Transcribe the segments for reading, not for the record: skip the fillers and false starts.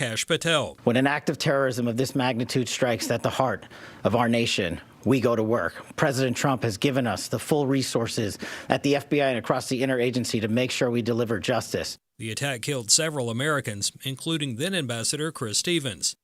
Prakash Patel. When an act of terrorism of this magnitude strikes at the heart of our nation, we go to work. President Trump has given us the full resources at the FBI and across the interagency to make sure we deliver justice. The attack killed several Americans, including then Ambassador Chris Stevens.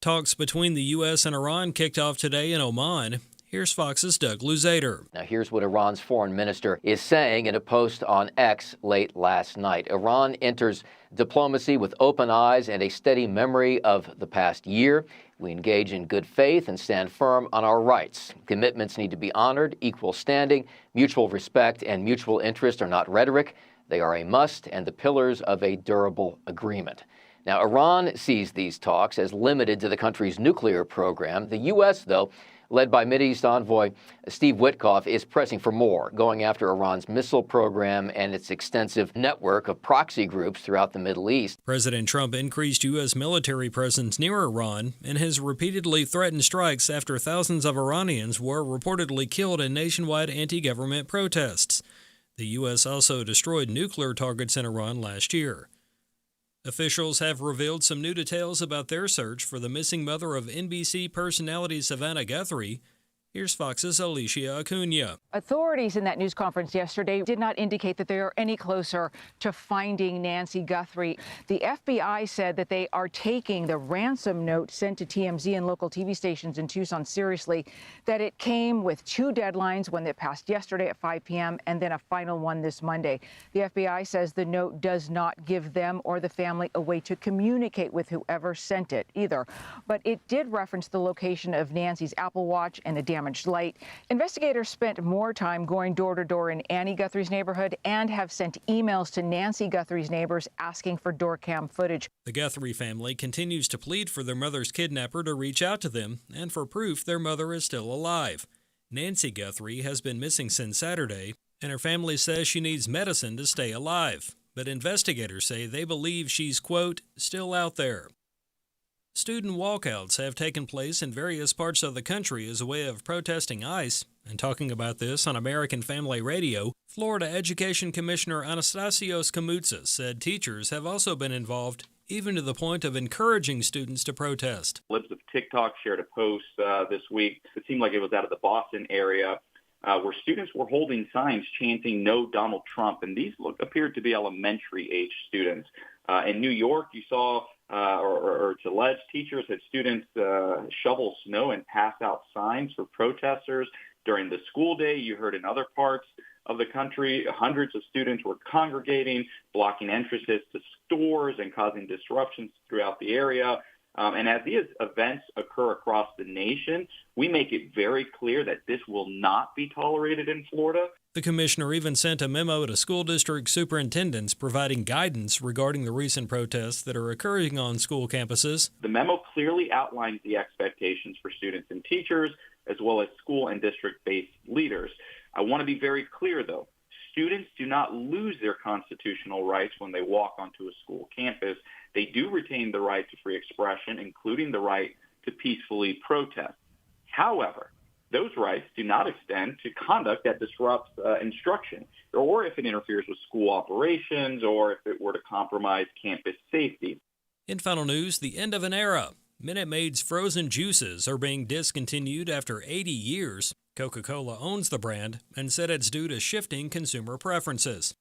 Talks between the U.S. and Iran kicked off today in Oman. Here's Fox's Doug Luzader. Now here's what Iran's foreign minister is saying in a post on X late last night. Iran enters diplomacy with open eyes and a steady memory of the past year. We engage in good faith and stand firm on our rights. Commitments need to be honored, equal standing, mutual respect, and mutual interest are not rhetoric. They are a must and the pillars of a durable agreement. Now, Iran sees these talks as limited to the country's nuclear program. The U.S., though, led by Mideast envoy Steve Witkoff, is pressing for more, going after Iran's missile program and its extensive network of proxy groups throughout the Middle East. President Trump increased U.S. military presence near Iran and has repeatedly threatened strikes after thousands of Iranians were reportedly killed in nationwide anti-government protests. The U.S. also destroyed nuclear targets in Iran last year. Officials have revealed some new details about their search for the missing mother of NBC personality Savannah Guthrie. Here's Fox's Alicia Acuna. Authorities in that news conference yesterday did not indicate that they are any closer to finding Nancy Guthrie. The FBI said that they are taking the ransom note sent to TMZ and local TV stations in Tucson seriously, that it came with two deadlines, one that passed yesterday at 5 p.m. and then a final one this Monday. The FBI says the note does not give them or the family a way to communicate with whoever sent it either. But it did reference the location of Nancy's Apple Watch and a damaged light. Investigators spent more time going door to door in Annie Guthrie's neighborhood and have sent emails to Nancy Guthrie's neighbors asking for door cam footage. The Guthrie family continues to plead for their mother's kidnapper to reach out to them and for proof their mother is still alive. Nancy Guthrie has been missing since Saturday, and her family says she needs medicine to stay alive. But investigators say they believe she's, quote, still out there. Student walkouts have taken place in various parts of the country as a way of protesting ICE. And talking about this on American Family Radio, Florida Education Commissioner Anastasios Kamoutsis said teachers have also been involved, even to the point of encouraging students to protest. Libs of TikTok shared a post this week. It seemed like it was out of the Boston area where students were holding signs chanting "No Donald Trump," and these appeared to be elementary-age students. In New York, you saw or it's alleged teachers had students shovel snow and pass out signs for protesters during the school day. You heard in other parts of the country, hundreds of students were congregating, blocking entrances to stores and causing disruptions throughout the area. And as these events occur across the nation, we make it very clear that this will not be tolerated in Florida. The commissioner even sent a memo to school district superintendents providing guidance regarding the recent protests that are occurring on school campuses. The memo clearly outlines the expectations for students and teachers, as well as school and district-based leaders. I want to be very clear, though. Students do not lose their constitutional rights when they walk onto a school campus. They do retain the right to free expression, including the right to peacefully protest. However, those rights do not extend to conduct that disrupts instruction, or if it interferes with school operations, or if it were to compromise campus safety. In final news, the end of an era. Minute Maid's frozen juices are being discontinued after 80 years. Coca-Cola owns the brand and said it's due to shifting consumer preferences.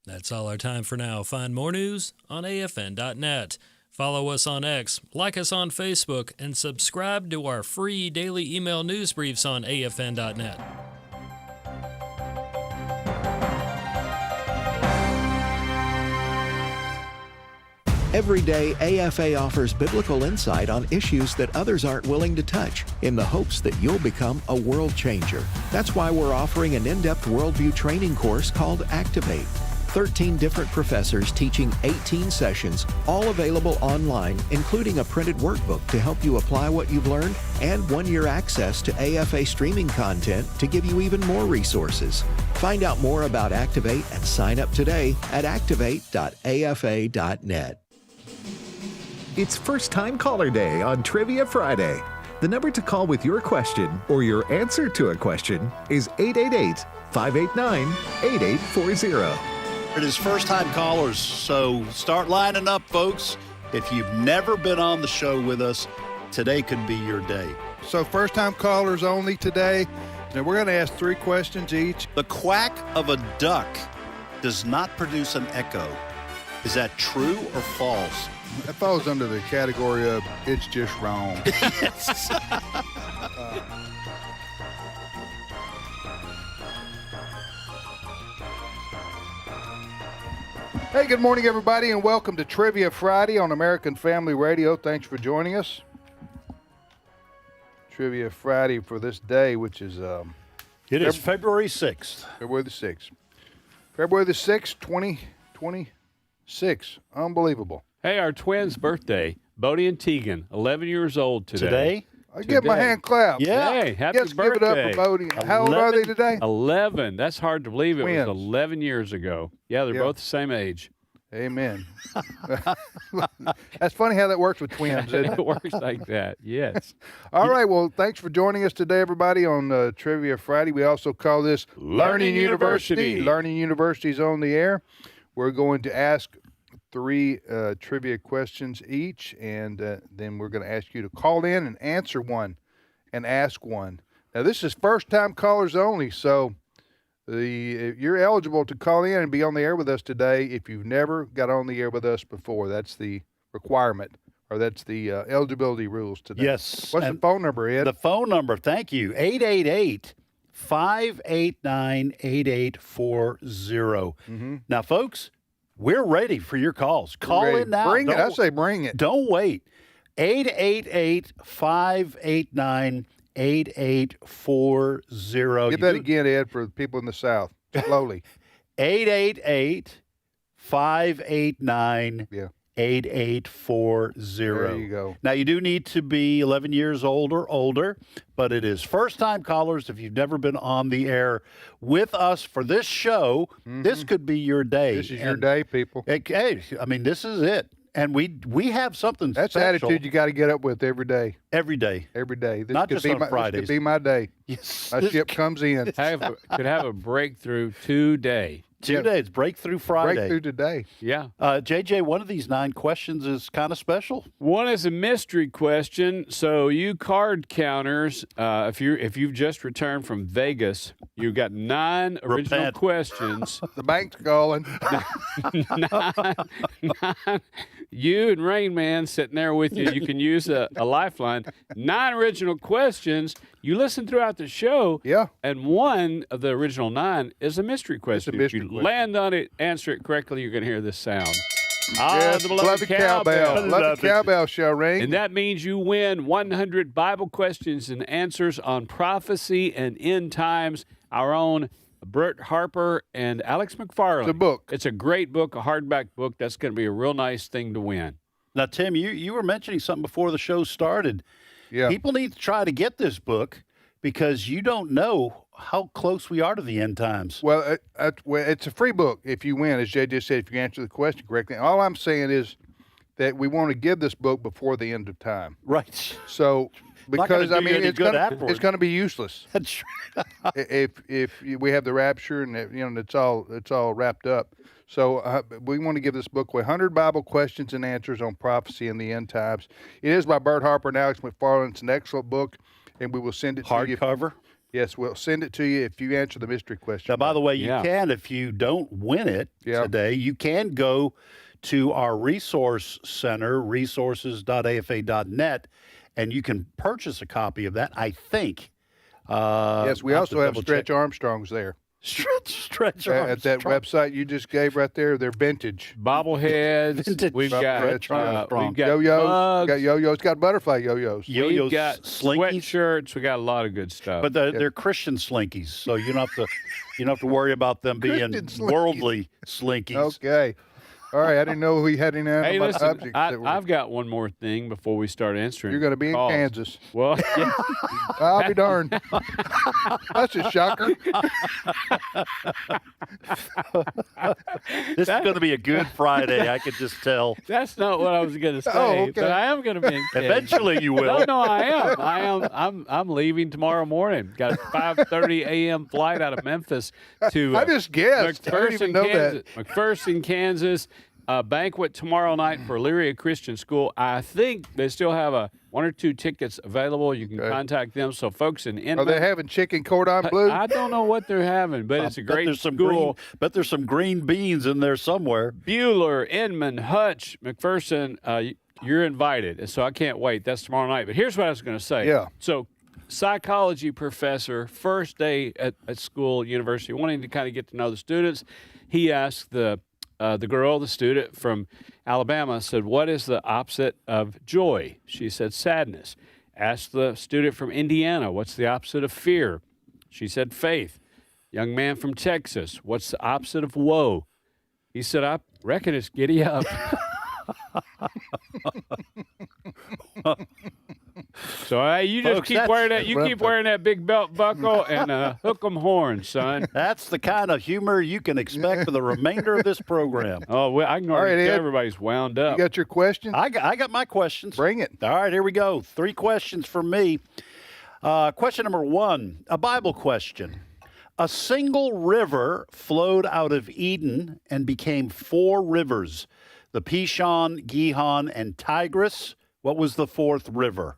That's all our time for now. Find more news on AFN.net. Follow us on X, like us on Facebook, and subscribe to our free daily email news briefs on AFN.net. Every day, AFA offers biblical insight on issues that others aren't willing to touch, in the hopes that you'll become a world changer. That's why we're offering an in-depth worldview training course called Activate. 13 different professors teaching 18 sessions, all available online, including a printed workbook to help you apply what you've learned, and 1-year access to AFA streaming content to give you even more resources. Find out more about Activate and sign up today at activate.afa.net. It's First Time Caller Day on Trivia Friday. The number to call with your question or your answer to a question is 888-589-8840. It is first-time callers, so start lining up, folks. If you've never been on the show with us, today could be your day. So first-time callers only today. Now we're going to ask 3 questions each. The quack of a duck does not produce an echo. Is that true or false? That falls under the category of it's just wrong. Yes. Hey, good morning, everybody, and welcome to Trivia Friday on American Family Radio. Thanks for joining us. Trivia Friday for this day, which is It is February 6th. February the 6th. February the 6th, 2026. Unbelievable. Hey, our twins' birthday, Bodie and Tegan, 11 years old today. Today? I give my hand clap. Yeah. Hey, happy Yes, birthday. give it up for Bodie. How old are they today? 11. That's hard to believe. It Twins. was 11 years ago. Yeah, they're both the same age. Amen. That's funny how that works with twins, isn't it? It works like that, yes. All right, well, thanks for joining us today, everybody, on Trivia Friday. We also call this Learning University. Learning University's on the air. We're going to ask 3 trivia questions each, and then we're going to ask you to call in and answer one and ask one. Now, this is first-time callers only, so you're eligible to call in and be on the air with us today if you've never got on the air with us before. That's the requirement, or that's the eligibility rules today. Yes. What's the phone number, Ed? The phone number, thank you, 888-589-8840. Now, folks, we're ready for your calls. Call in now. Bring it. I say bring it. Don't wait. 888-589-8840. Get that again, Ed, for people in the South. Slowly. 888-589-8840. Yeah. 8840. There you go. Now, you do need to be 11 years old or older, but it is first-time callers. If you've never been on the air with us for this show, this could be your day. This is your day, people. Hey, I mean, this is it. And we have something That's the special attitude you got to get up with every day. every day. Every day. This Not could just be on my, Fridays. This could be my day. Yes. My ship comes in. Could have a breakthrough today. Today, it's Breakthrough Friday. Breakthrough today. Yeah. JJ, one of these 9 questions is kind of special. One is a mystery question. So you card counters, if you've just returned from Vegas, you've got 9 original Repent. questions. The bank's calling. Nine, you and Rain Man sitting there with you. You can use a lifeline. 9 original questions. You listen throughout the show. Yeah. And one of the original 9 is a mystery question. mystery if you question. land on it, answer it correctly, you're going to hear this sound. Yes, The beloved cowbell. Love the cowbell shall ring. And that means you win 100 Bible questions and answers on prophecy and end times. Our own Bert Harper and Alex McFarland. It's a book. It's a great book, a hardback book. That's going to be a real nice thing to win. Now, Tim, you were mentioning something before the show started. Yeah. People need to try to get this book because you don't know how close we are to the end times. Well, it's a free book if you win, as Jay just said, if you answer the question correctly. All I'm saying is that we want to give this book before the end of time. Right. So, Not gonna because, I do you mean, any it's good going afterwards. to be useless. That's if we have the rapture and it's all wrapped up. So we want to give this book away, 100 Bible questions and answers on prophecy and the end times. It is by Bert Harper and Alex McFarland. It's an excellent book, and we will send it to you. hardcover. Yes, we'll send it to you if you answer the mystery question. Now, by the way, you Yeah. can, if you don't win it Yeah. today, you can go to our resource center, resources.afa.net, and you can purchase a copy of that, I think. Yes, we I'll also have double Stretch check. Armstrongs there. Stretch At that Armstrong. website you just gave right there. They're vintage. Bobbleheads. Vintage We've got Stretch Armstrong. we've got Yo-yos. mugs. Got yo-yos. Got butterfly yo-yos. Yo-yo We've got slinkies. sweatshirts. We got a lot of good stuff. But they're Christian slinkies, so you don't have to worry about them being Christian slinkies. worldly slinkies. Okay. All right. I didn't know we had any hey, other listen, subjects. I've got one more thing before we start answering. You're going to be in calls. Kansas. Well, yeah. I'll be darned. That's a shocker. This is going to be a good Friday, I could just tell. That's not what I was going to say. Oh, okay. But I am going to be in Kansas. Eventually you will. No, I am. I'm leaving tomorrow morning. Got a 5:30 a.m. flight out of Memphis to I just guessed. I didn't even McPherson, know Kansas. that. McPherson, Kansas. banquet tomorrow night for Elyria Christian School. I think they still have one or two tickets available. You can contact them. So folks in Inman, Are they having chicken cordon bleu? I don't know what they're having, but it's a great school. Bet there's some green beans in there somewhere. Bueller, Inman, Hutch, McPherson, you're invited. And so I can't wait. That's tomorrow night. But here's what I was going to say. Yeah. So psychology professor, first day at school, university, wanting to kind of get to know the students. He asked the student from Alabama, said, what is the opposite of joy? She said, sadness. Asked the student from Indiana, what's the opposite of fear? She said, faith. Young man from Texas, what's the opposite of woe? He said, I reckon it's giddy up. So you just keep wearing that. You keep wearing that big belt buckle and hook 'em horns, son. That's the kind of humor you can expect for the remainder of this program. Oh, well, I can already tell everybody's wound up. You got your questions? I got my questions. Bring it. All right, here we go. 3 questions for me. Question number 1, a Bible question. A single river flowed out of Eden and became 4 rivers: the Pishon, Gihon, and Tigris. What was the 4th river?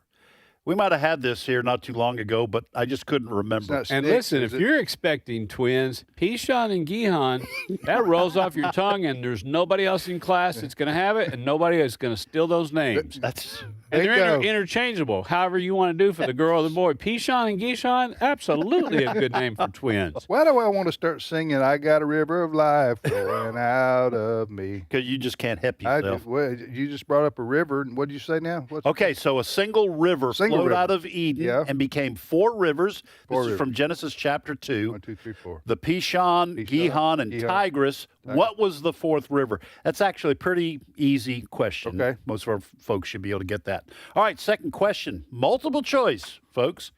We might have had this here not too long ago, but I just couldn't remember. And listen, if you're expecting twins, Pishon and Gihon, that rolls off your tongue, and there's nobody else in class that's going to have it, and nobody is going to steal those names. And they're interchangeable, however you want to do for the girl or the boy. Pishon and Gihon, absolutely a good name for twins. Why do I want to start singing, I got a river of life flowing out of me? Because you just can't help yourself. You just brought up a river, and what did you say now? Okay, so a single river flowed out of Eden and became 4 rivers. This is from Genesis chapter 2. 1, 2, 3, 4. The Pishon, Gihon, and Tigris. What was the 4th river? That's actually a pretty easy question. Okay. Most of our folks should be able to get that. All right, second question. Multiple choice, folks.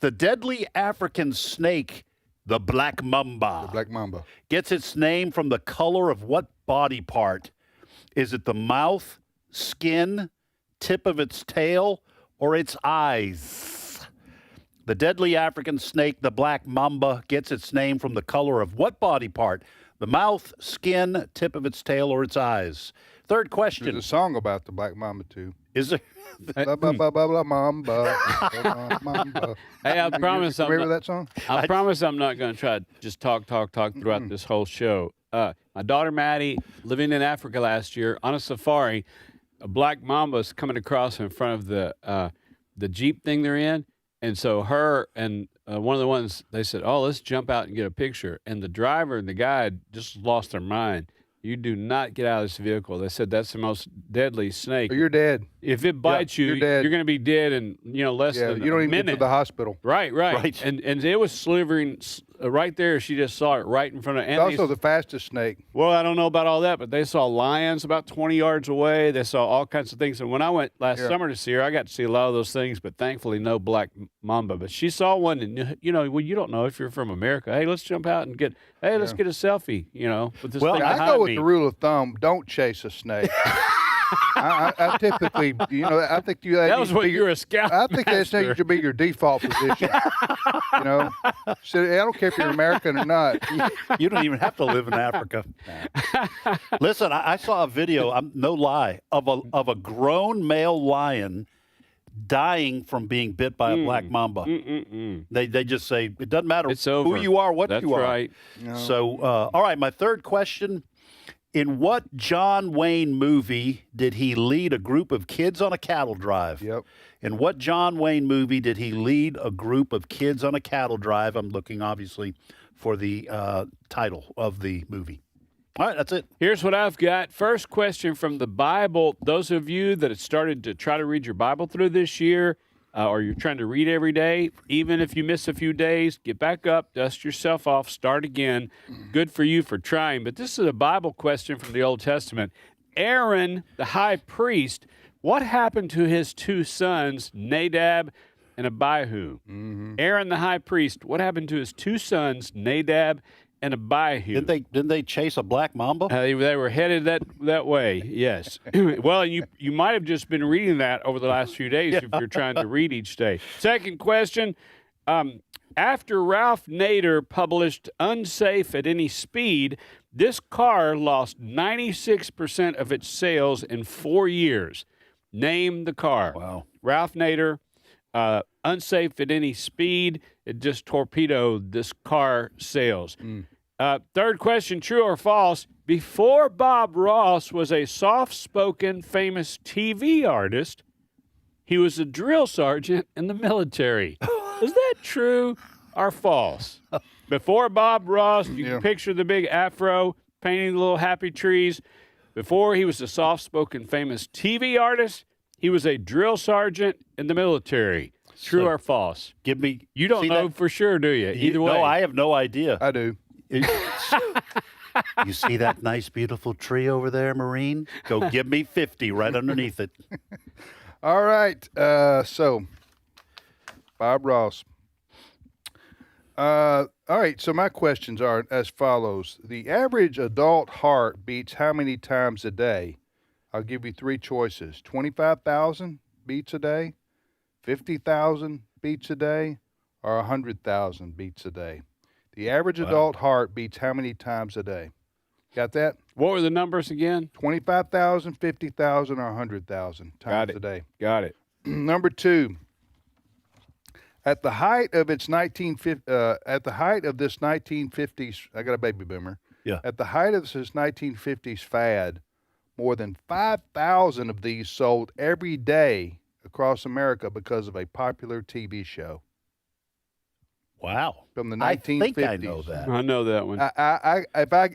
The deadly African snake, the black mamba. The black mamba. Gets its name from the color of what body part? Is it the mouth, skin, tip of its tail, or its eyes? The deadly African snake, the black mamba, gets its name from the color of what body part? The mouth, skin, tip of its tail, or its eyes? Third question. There's a song about the black mamba, too. Is there? Mamba. Hey, I promise I'm remember that song? I promise I'm not going to try to just talk throughout this whole show. My daughter Maddie, living in Africa last year on a safari, a black mamba's coming across in front of the Jeep thing they're in, and so her and one of the ones, they said, oh, let's jump out and get a picture. And the driver and the guide just lost their mind. You do not get out of this vehicle. They said that's the most deadly snake. Oh, you're dead. If it bites you, you're going to be dead in less than a minute. You don't even get to the hospital. Right. And it was slithering right there. She just saw it right in front of. It's also the fastest snake. Well, I don't know about all that, but they saw lions about 20 yards away. They saw all kinds of things. And when I went last summer to see her, I got to see a lot of those things, but thankfully no black mamba. But she saw one, and you don't know if you're from America. Hey, let's jump out and let's get a selfie. With this thing I go with the rule of thumb: don't chase a snake. I typically, I think that was what you're a scout. I think that should be your default position. So I don't care if you're American or not. You don't even have to live in Africa. Listen, I saw a video, no lie, of a grown male lion dying from being bit by a black mamba. They just say it doesn't matter who you are, what you are. That's right. No. So, all right, my third question. In what John Wayne movie did he lead a group of kids on a cattle drive? Yep. In what John Wayne movie did he lead a group of kids on a cattle drive? I'm looking, obviously, for the title of the movie. All right, that's it. Here's what I've got. First question from the Bible. Those of you that have started to try to read your Bible through this year, or you're trying to read every day, even if you miss a few days, get back up, dust yourself off, start again. Good for you for trying. But this is a Bible question from the Old Testament. Aaron, the high priest, what happened to his 2 sons, Nadab and Abihu? Aaron, the high priest, what happened to his 2 sons, Nadab and Abihu? Didn't they chase a black mamba? They were headed that way, yes. Well, you might have just been reading that over the last few days if you're trying to read each day. Second question, after Ralph Nader published Unsafe at Any Speed, This car lost 96% of its sales in 4 years. Name the car. Wow. Ralph Nader, unsafe at any speed. It just torpedoed this car sales. Third question, true or false? Before Bob Ross was a soft-spoken, famous TV artist, he was a drill sergeant in the military. Is that true or false? Before Bob Ross, you can picture the big afro, painting the little happy trees. Before he was a soft-spoken, famous TV artist, he was a drill sergeant in the military. True or false? Give me. You don't know for sure, do you? Either way. No, I have no idea. I do. You see that nice, beautiful tree over there, Marine? Go give me 50 right underneath it. All right. So, Bob Ross. All right. So my questions are as follows: the average adult heart beats how many times a day? I'll give you three choices: 25,000 beats a day, 50,000 beats a day, or 100,000 beats a day. The average adult heart beats how many times a day? Got that? What were the numbers again? 25,000, 50,000, or 100,000 times a day. Got it. Number two. At the height of this 1950s, I got a baby boomer. Yeah. At the height of this 1950s fad, more than 5,000 of these sold every day across America because of a popular TV show. Wow. From the 1950s. I think I know that. I know that one.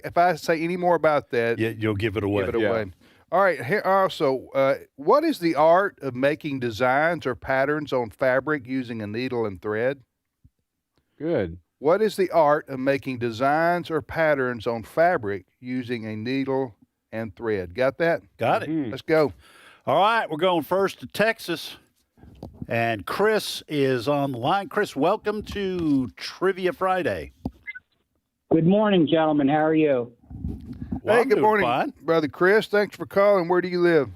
If I say any more about that, You'll give it away. give it away. All right. Here also, what is the art of making designs or patterns on fabric using a needle and thread? Good. What is the art of making designs or patterns on fabric using a needle and thread? Got that? Got it. Let's go. All right, we're going first to Texas. And Chris is on the line. Chris, welcome to Trivia Friday. Good morning, gentlemen. How are you? Well, Hey, I'm good doing morning, fine. Brother Chris. Thanks for calling. Where do you live?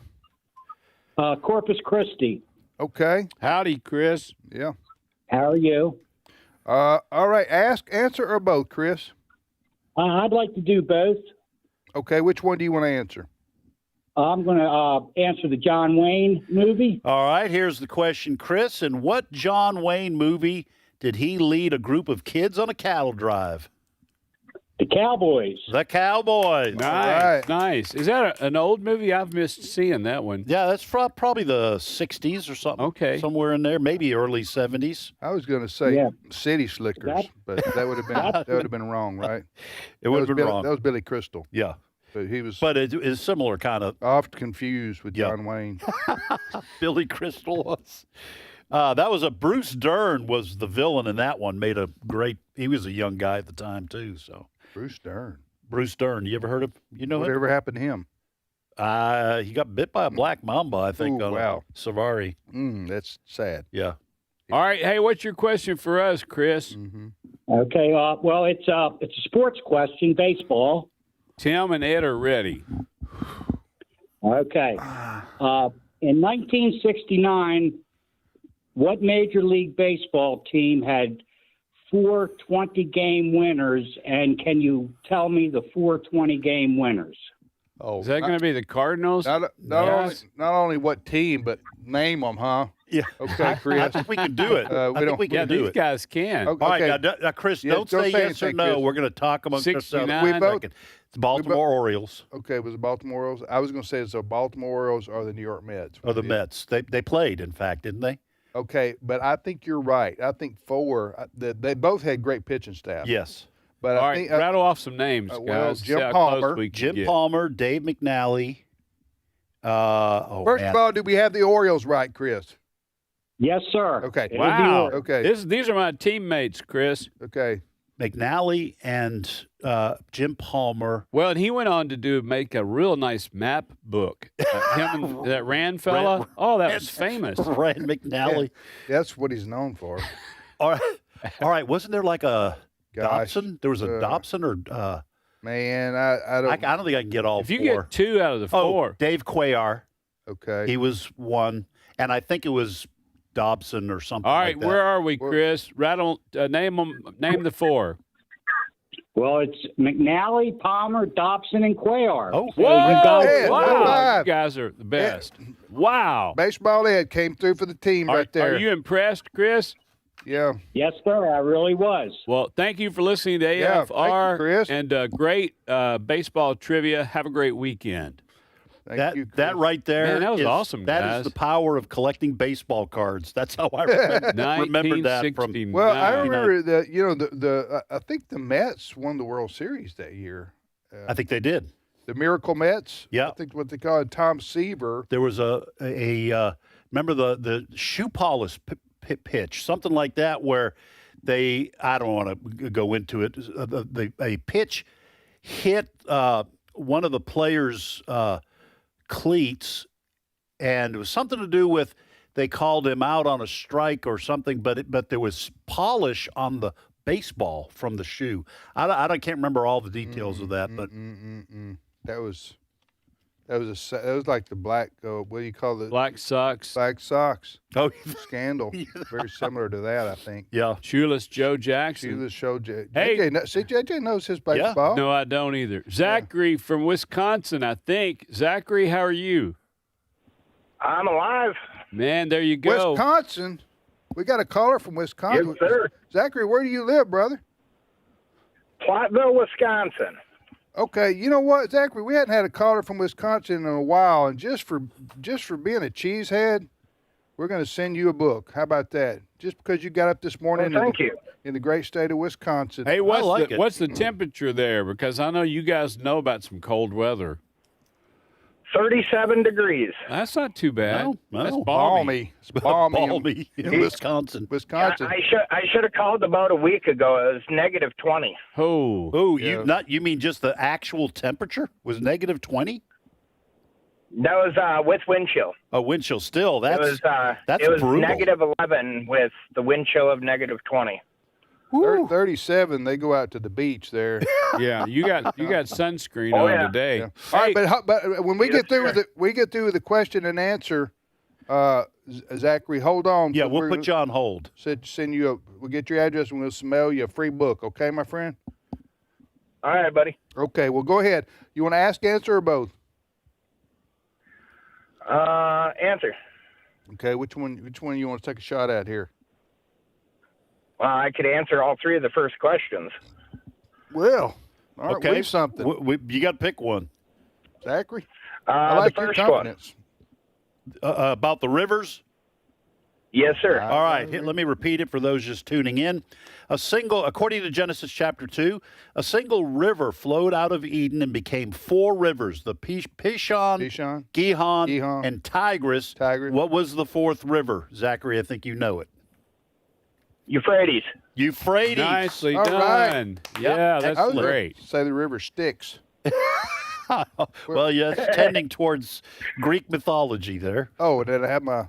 Corpus Christi. Okay. Howdy, Chris. Yeah. How are you? All right. Answer, or both, Chris? I'd like to do both. Okay. Which one do you want to answer? I'm going to answer the John Wayne movie. All right, here's the question, Chris. In what John Wayne movie did he lead a group of kids on a cattle drive? The Cowboys. The Cowboys. Nice, right. nice. Is that an old movie? I've missed seeing that one. Yeah, that's probably the 60s or something. Okay. Somewhere in there, maybe early 70s. I was going to say Yeah. City Slickers, but that would have been wrong, right? It would have been Billy, wrong. That was Billy Crystal, Yeah. but he was But it is similar kind of. oft confused with Yeah. John Wayne. Billy Crystal was. That was Bruce Dern was the villain in that one. He was a young guy at the time too. So Bruce Dern. Bruce Dern, you ever heard of? You know him? Whatever happened to him? He got bit by a black mamba, I think. Ooh, on wow. a safari. That's sad. Yeah. All right. Hey, what's your question for us, Chris? Okay. Well, it's a sports question, baseball. Tim and Ed are ready. Okay. In 1969, what Major League Baseball team had 4 20-game winners, and can you tell me the 4 20-game winners? Oh, Is that going to be the Cardinals? not only what team, but name them, huh? Yeah. Okay, I Chris. think we can do it. We I think don't- we Yeah, can do these it. guys can. Okay. All right, now, Chris, Yeah, don't don't say say yes or anything, no. Chris. We're going to talk amongst ourselves. 69. We both- It's Baltimore Orioles Okay, was it Baltimore Orioles? I was going to say it's the Baltimore Orioles or the New York Mets. or the Mets. They played, in fact, didn't they? Okay, but I think you're right. I think 4. They both had great pitching staff. Yes. But All I right, think rattle off some names, well, guys. Jim See how close Palmer. we can Jim get. Palmer, Dave McNally. first of all, do we have the Orioles right, Chris? Yes, sir. Okay. It is the Wow. Orioles. Okay. These are my teammates, Chris. Okay. McNally and Jim Palmer. Well, and he went on to make a real nice map book. Him and that Rand fella. Oh, that was famous. Rand McNally. That's what he's known for. All right. Wasn't there like a Gosh, Dobson? There was a Dobson or Man, I don't. I don't think I can get all If you 4. get 2 out of the 4, Dave Cuellar. Okay. He was one, and I think it was Dobson or something. all right, like that. where are we, Chris? Rattle, name them. Name the 4. Well, it's McNally, Palmer, Dobson, and Cuellar. Oh, So you got Ed, it. Wow, five. you guys are the best. Wow. Baseball Ed came through for the team right there. Are you impressed, Chris? Yeah. Yes, sir. I really was. Well, thank you for listening to Yeah, AFR. thank you, Chris. And great baseball trivia. Have a great weekend. Thank you, Chris. That right there. Man, that was awesome, That guys. is the power of collecting baseball cards. That's how I remember that from. 1969. Well, I remember that. You know, I think the Mets won the World Series that year. I think they did. The Miracle Mets. Yeah. I think what they call it, Tom Seaver. There was a remember the shoe polish pitch, something like that, where I don't want to go into it. A pitch hit one of the players' cleats, and it was something to do with they called him out on a strike or something, but there was polish on the baseball from the shoe. I can't remember all the details of that, but That was like the black. What do you call it? Black Sox. Black Sox oh scandal. Very similar to that, I think. yeah. Shoeless Joe Jackson. See the show. Hey. JJ knows his baseball. No, I don't either. Zachary from Wisconsin, I think. Zachary, how are you? I'm alive. Man, there you go. Wisconsin. We got a caller from Wisconsin. Yes, sir. Zachary, where do you live, brother? Platteville, Wisconsin. Okay, you know what, Zachary? We hadn't had a caller from Wisconsin in a while, and just for being a cheesehead, we're going to send you a book. How about that? Just because you got up this morning Well, thank you. in the great state of Wisconsin. Hey, like it. what's the temperature there? Because I know you guys know about some cold weather. 37 degrees. That's not too bad. No, That's balmy. balmy. It's balmy. Balmy in Wisconsin. Wisconsin. I should have called about a week ago. It was negative 20. Oh, Oh, Yeah. you mean just the actual temperature was negative 20? That was with wind chill. Oh, wind chill still. That's It was brutal. negative 11 with the wind chill of negative 20. 37, they go out to the beach there. yeah. You got sunscreen Oh, on yeah. today. Yeah. All right, but when we Yes, get through sir. with the question and answer, Zachary, hold on. Yeah, we'll put you on hold. We'll get your address and we'll mail you a free book. Okay, my friend? All right, buddy. Okay, well, go ahead. You want to ask, answer, or both? Answer. Okay, which one you want to take a shot at here? Well, I could answer all three of the first questions. Well, all right, Okay. leave something. You got to pick one. Zachary? I like the your first one. confidence. About the rivers? Yes, sir. All right, let me repeat it for those just tuning in. According to Genesis chapter 2, a single river flowed out of Eden and became four rivers, the Pishon, Gihon, and Tigris. What was the fourth river? Zachary, I think you know it. Euphrates. Euphrates. Nicely All right. done. Yeah, I that's was gonna great. Say the river Styx. Well, yeah, it's tending towards Greek mythology there. Oh, did I have my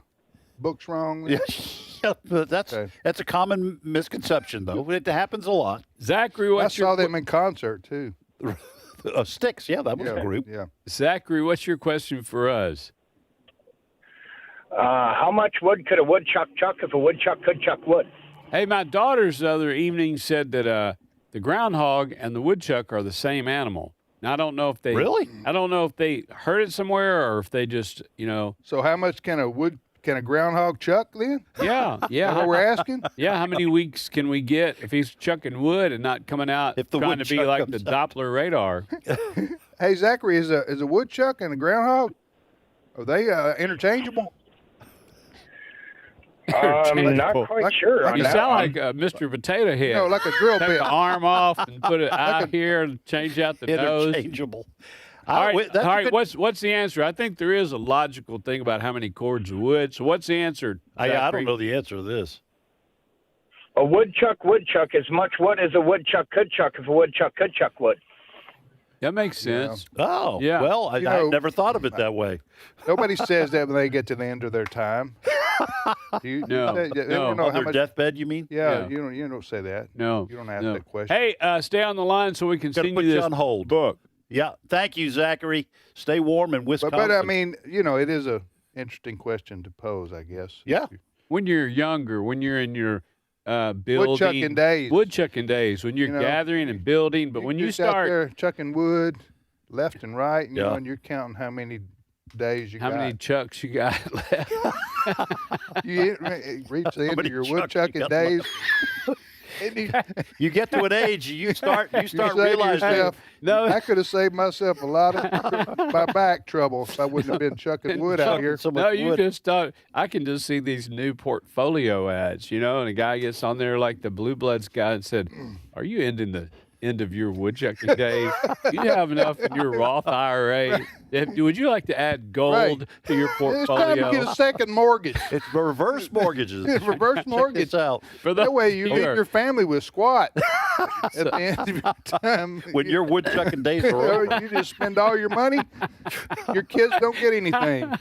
books wrong? Yeah, but that's Okay. a common misconception, though. It happens a lot. Zachary, I what's saw your them in concert too. Styx, yeah, that was a group. Yeah. Zachary, what's your question for us? How much wood could a woodchuck chuck if a woodchuck could chuck wood? Hey, my daughters the other evening said that the groundhog and the woodchuck are the same animal. Now, I don't know if they Really? I don't know if they heard it somewhere or if they just, So how much can a groundhog chuck then? Yeah, yeah. Is that what we're asking? Yeah, how many weeks can we get if he's chucking wood and not coming out If the trying to be woodchuck like the comes out. Doppler radar? Hey Zachary, is a woodchuck and a groundhog, are they interchangeable? I'm not quite sure on You that sound one. like Mr. Potato Head. No, like a drill Take bit. the arm off and put it out here and change out the nose. Interchangeable. All right, That's a all right. good- What's the answer? I think there is a logical thing about how many cords of wood. So what's the answer? I Zachary? don't know the answer to this. A woodchuck as much wood as a woodchuck could chuck if a woodchuck could chuck wood. That makes sense. Oh, Yeah. well, I know- never thought of it that way. Nobody says that when they get to the end of their time. You No, you ever no. know On how their much? death you mean? Yeah, Yeah. you don't say that. No, You don't ask no. that question. Hey, stay on the line so we can Gotta continue put you this on hold. book. Yeah. Thank you, Zachary. Stay warm in Wisconsin. But I mean, it is a interesting question to pose, I guess. Yeah. When you're younger, when you're in your building. Woodchucking days. Woodchucking days when you're gathering and building. But when you just out start there chucking wood left and right, and, and you're counting how many days you got. How many chucks you got left? You reach the end of your woodchucking days. You get to an age, you start Yourself, realizing. No. I could have saved myself a lot of my back trouble if I wouldn't have been chucking wood out here. No, you just thought, I can just see these new portfolio ads, and a guy gets on there like the Blue Bloods guy and said, "Are you ending the end of your woodchucking days? You have enough in your Roth IRA. Would you like to add gold to your portfolio?" It's time to get a second mortgage. It's reverse mortgages. Reverse mortgage. Check this out. That way you leave your family with squat at the end of your time. When your woodchucking days are over. You just spend all your money. Your kids don't get anything.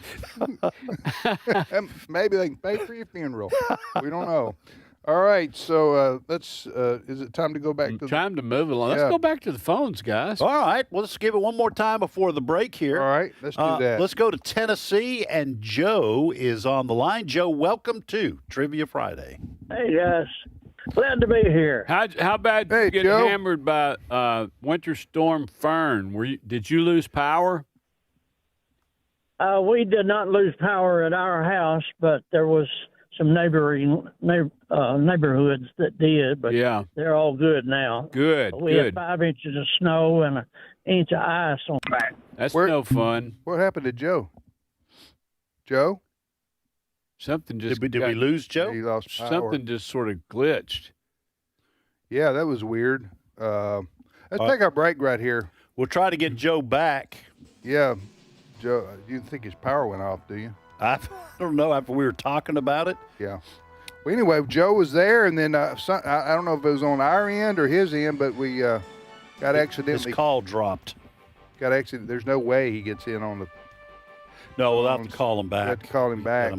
Maybe they can pay for your funeral. We don't know. All right, so let's. Is it time to go back to? Time to move along. Let's go back to the phones, guys. All right, well, let's give it one more time before the break here. All right, let's do that. Let's go to Tennessee, and Joe is on the line. Joe, welcome to Trivia Friday. Hey guys, glad to be here. How bad did you get Joe. hammered by Winter Storm Fern? Did you lose power? We did not lose power at our house, but there was some neighborhoods that did, but they're all good now. Good. We had 5 inches of snow and an inch of ice on the back. That's no fun. What happened to Joe? Joe? Something just did we lose Joe? He lost power. Something just sort of glitched. Yeah, that was weird. Let's take our break right here. We'll try to get Joe back. Yeah, Joe. You think his power went off? Do you? I don't know. After we were talking about it. Yeah. Well, anyway, Joe was there, and then I don't know if it was on our end or his end, but we got accidentally. His call dropped. Got accident. There's no way he gets in on the. No, we'll have to call him back. We have to call him back.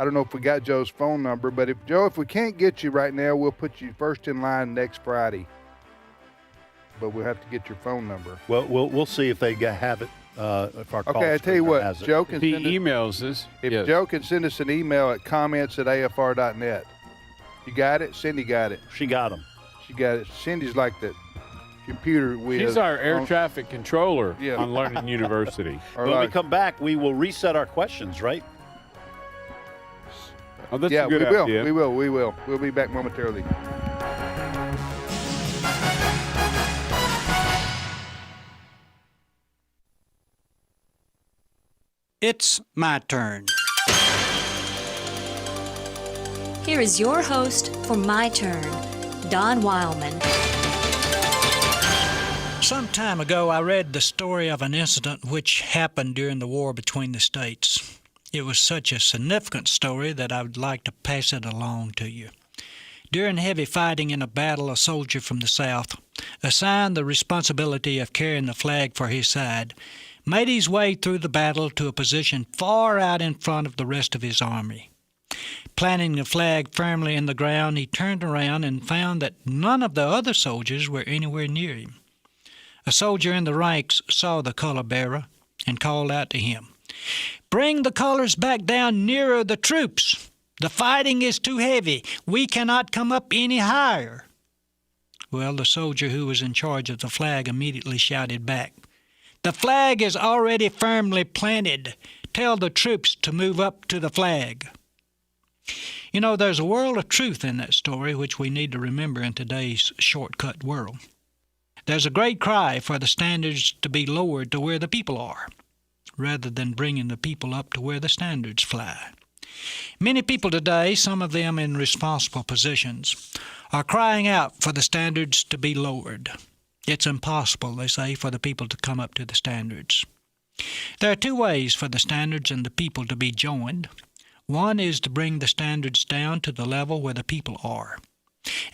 I don't know if we got Joe's phone number, but if we can't get you right now, we'll put you first in line next Friday. But we'll have to get your phone number. Well, we'll see if they have it. If our I tell you what, Joe can he send emails us. If Joe can send us an email at comments@afr.net. You got it? Cindy got it. She got them. She got it. Cindy's like the computer whiz. She's our air traffic controller on Learning University. When we come back, we will reset our questions, right? Oh, that's a good idea. We will. We'll be back momentarily. It's my turn. Here is your host for My Turn, Don Wildmon. Some time ago, I read the story of an incident which happened during the war between the states. It was such a significant story that I would like to pass it along to you. During heavy fighting in a battle, a soldier from the South, assigned the responsibility of carrying the flag for his side, made his way through the battle to a position far out in front of the rest of his army. Planting the flag firmly in the ground, he turned around and found that none of the other soldiers were anywhere near him. A soldier in the ranks saw the color bearer and called out to him, "Bring the colors back down nearer the troops. The fighting is too heavy. We cannot come up any higher." Well, the soldier who was in charge of the flag immediately shouted back, "The flag is already firmly planted. Tell the troops to move up to the flag." You know, there's a world of truth in that story which we need to remember in today's shortcut world. There's a great cry for the standards to be lowered to where the people are, rather than bringing the people up to where the standards fly. Many people today, some of them in responsible positions, are crying out for the standards to be lowered. It's impossible, they say, for the people to come up to the standards. There are two ways for the standards and the people to be joined. One is to bring the standards down to the level where the people are.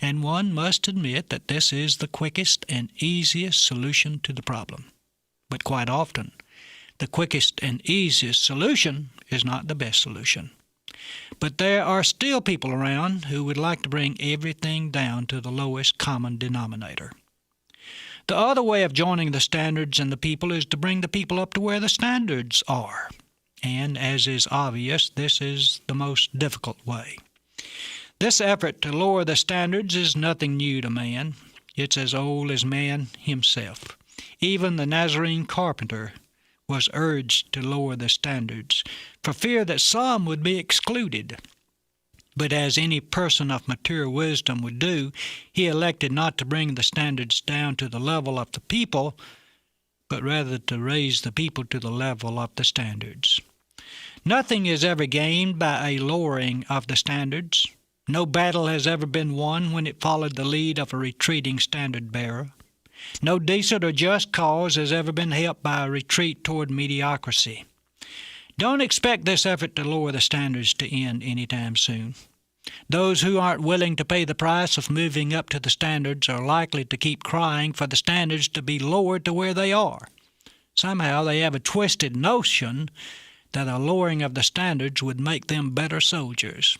And one must admit that this is the quickest and easiest solution to the problem. But quite often, the quickest and easiest solution is not the best solution. But there are still people around who would like to bring everything down to the lowest common denominator. The other way of joining the standards and the people is to bring the people up to where the standards are. And as is obvious, this is the most difficult way. This effort to lower the standards is nothing new to man. It's as old as man himself. Even the Nazarene carpenter was urged to lower the standards for fear that some would be excluded. But as any person of mature wisdom would do, he elected not to bring the standards down to the level of the people, but rather to raise the people to the level of the standards. Nothing is ever gained by a lowering of the standards. No battle has ever been won when it followed the lead of a retreating standard-bearer. No decent or just cause has ever been helped by a retreat toward mediocrity. Don't expect this effort to lower the standards to end anytime soon. Those who aren't willing to pay the price of moving up to the standards are likely to keep crying for the standards to be lowered to where they are. Somehow they have a twisted notion that a lowering of the standards would make them better soldiers.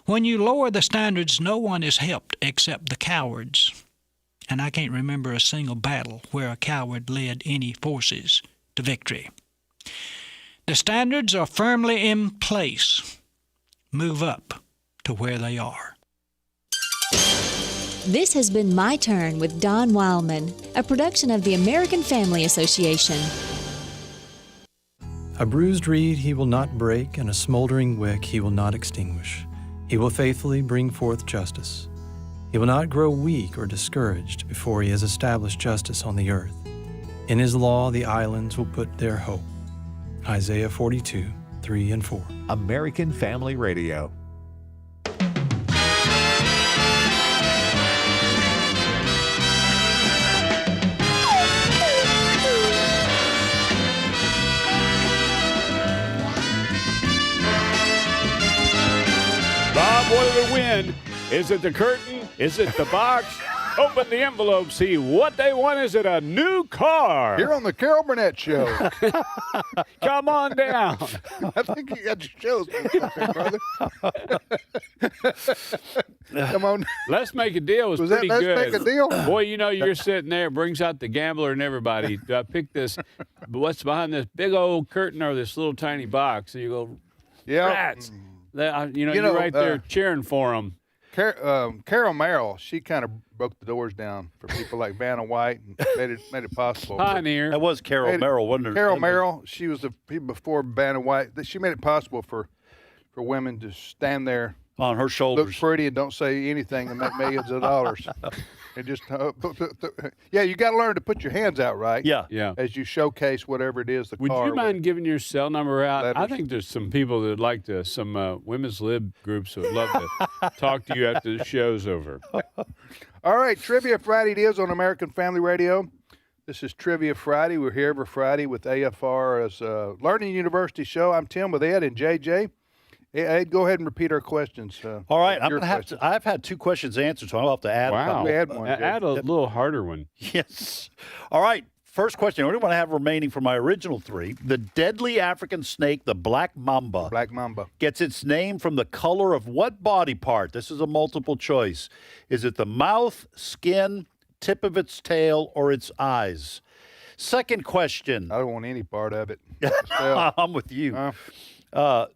When you lower the standards, no one is helped except the cowards. And I can't remember a single battle where a coward led any forces to victory. The standards are firmly in place. Move up to where they are. This has been My Turn with Don Wildmon, a production of the American Family Association. A bruised reed he will not break, and a smoldering wick he will not extinguish. He will faithfully bring forth justice. He will not grow weak or discouraged before he has established justice on the earth. In his law the islands will put their hope. Isaiah 42, 3 and 4. American Family Radio. Bob, what did it win? Is it the curtain? Is it the box? Open the envelope, see what they want. Is it a new car? Here on the Carol Burnett Show. Come on down. I think you got your shows, brother. Come on. Let's Make a Deal was that pretty Let's good. Make a Deal? Boy, you know, you're sitting there, it brings out the gambler and everybody. I pick this, what's behind this big old curtain or this little tiny box? And you go, yeah. Rats. You're right there cheering for them. Carol Merrill, she kind of broke the doors down for people like Vanna White and made it possible. Pioneer. That was Carol Merrill, wasn't it? Carol Merrill, she was the people before Vanna White. She made it possible for women to stand there on her shoulders, look pretty, and don't say anything and make millions of dollars. And just you got to learn to put your hands out right. Yeah. As you showcase whatever it is. Would you mind giving your cell number out? Letters. I think there's some people that like to, some women's lib groups that would love to talk to you after the show's over. All right, Trivia Friday it is on American Family Radio. This is Trivia Friday. We're here every Friday with AFR's Learning University show. I'm Tim with Ed and JJ. Hey, Ed, go ahead and repeat our questions. All right, I'm going to have to. I've had two questions answered, so I'll have to add. Wow, add a little harder one. Yes. All right. First question. What do I want to have remaining for my original three? The deadly African snake, the black mamba. Black mamba gets its name from the color of what body part? This is a multiple choice. Is it the mouth, skin, tip of its tail, or its eyes? Second question. I don't want any part of it. I'm with you.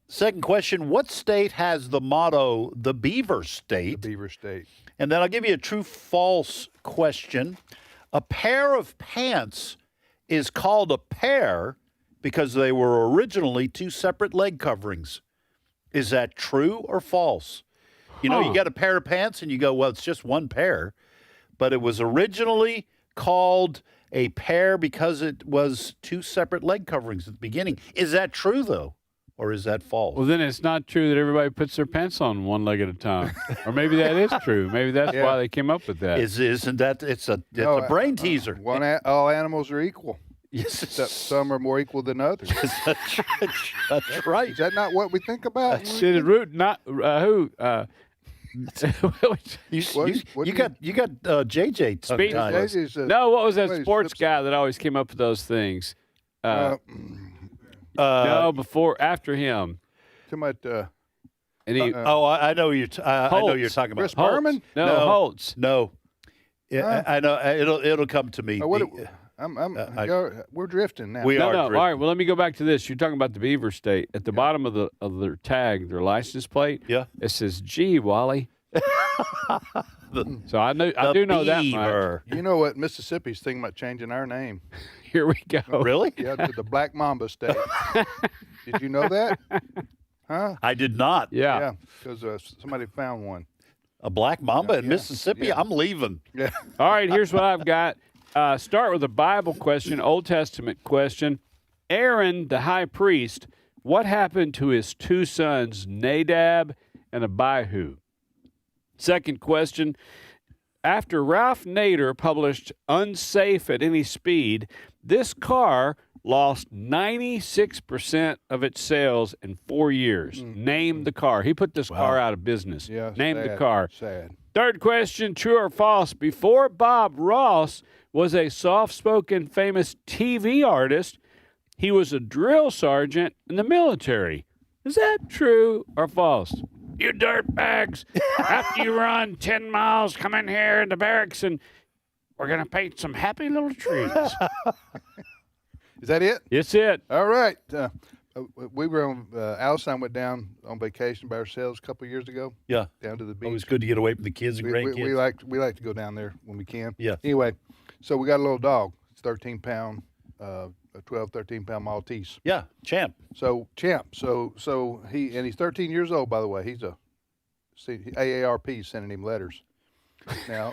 Second question, what state has the motto, the Beaver State? The Beaver State. And then I'll give you a true-false question. A pair of pants is called a pair because they were originally two separate leg coverings. Is that true or false? You know, you get a pair of pants and you go, well, it's just one pair. But it was originally called a pair because it was two separate leg coverings at the beginning. Is that true, though? Or is that false? Well, then it's not true that everybody puts their pants on one leg at a time. Or maybe that is true. Maybe that's why they came up with that. Isn't that it's a brain teaser? All animals are equal. Yes. Except some are more equal than others. That's right. Is that not what we think about? Should it root not who? You got JJ. Speaking. No, what was that sports guy that always came up with those things? No, after him. Too much. I know you're. I know you're talking about Chris Berman. No, Holtz. No. I know it'll come to me. We're drifting now. No. All right. Well, let me go back to this. You're talking about the Beaver State. At the bottom of their tag, their license plate, it says "Gee, Wally." So I do know that much. You know what? Mississippi's thinking about changing our name. Here we go. Really? Yeah, to the Black Mamba State. Did you know that? Huh? I did not. Yeah, because somebody found one. A black mamba in Mississippi? Yeah. I'm leaving. Yeah. All right, here's what I've got. Start with a Bible question, Old Testament question. Aaron, the high priest, what happened to his two sons, Nadab and Abihu? Second question. After Ralph Nader published Unsafe at Any Speed, this car lost 96% of its sales in 4 years. Name the car. He put this car out of business. Yeah, Name the sad, car. Sad. Third question, true or false? Before Bob Ross was a soft-spoken famous TV artist, he was a drill sergeant in the military. Is that true or false? You dirtbags, after you run 10 miles, come in here in the barracks and we're going to paint some happy little trees. Is that it? It's it. All right. We were on, Alice and I went down on vacation by ourselves a couple of years ago. Yeah. Down to the beach. Always good to get away from the kids and grandkids. We like to go down there when we can. Yeah. Anyway, so we got a little dog. It's 13-pound, a 12, 13-pound Maltese. Yeah, Champ. So he's 13 years old, by the way. He's AARP sending him letters. Now,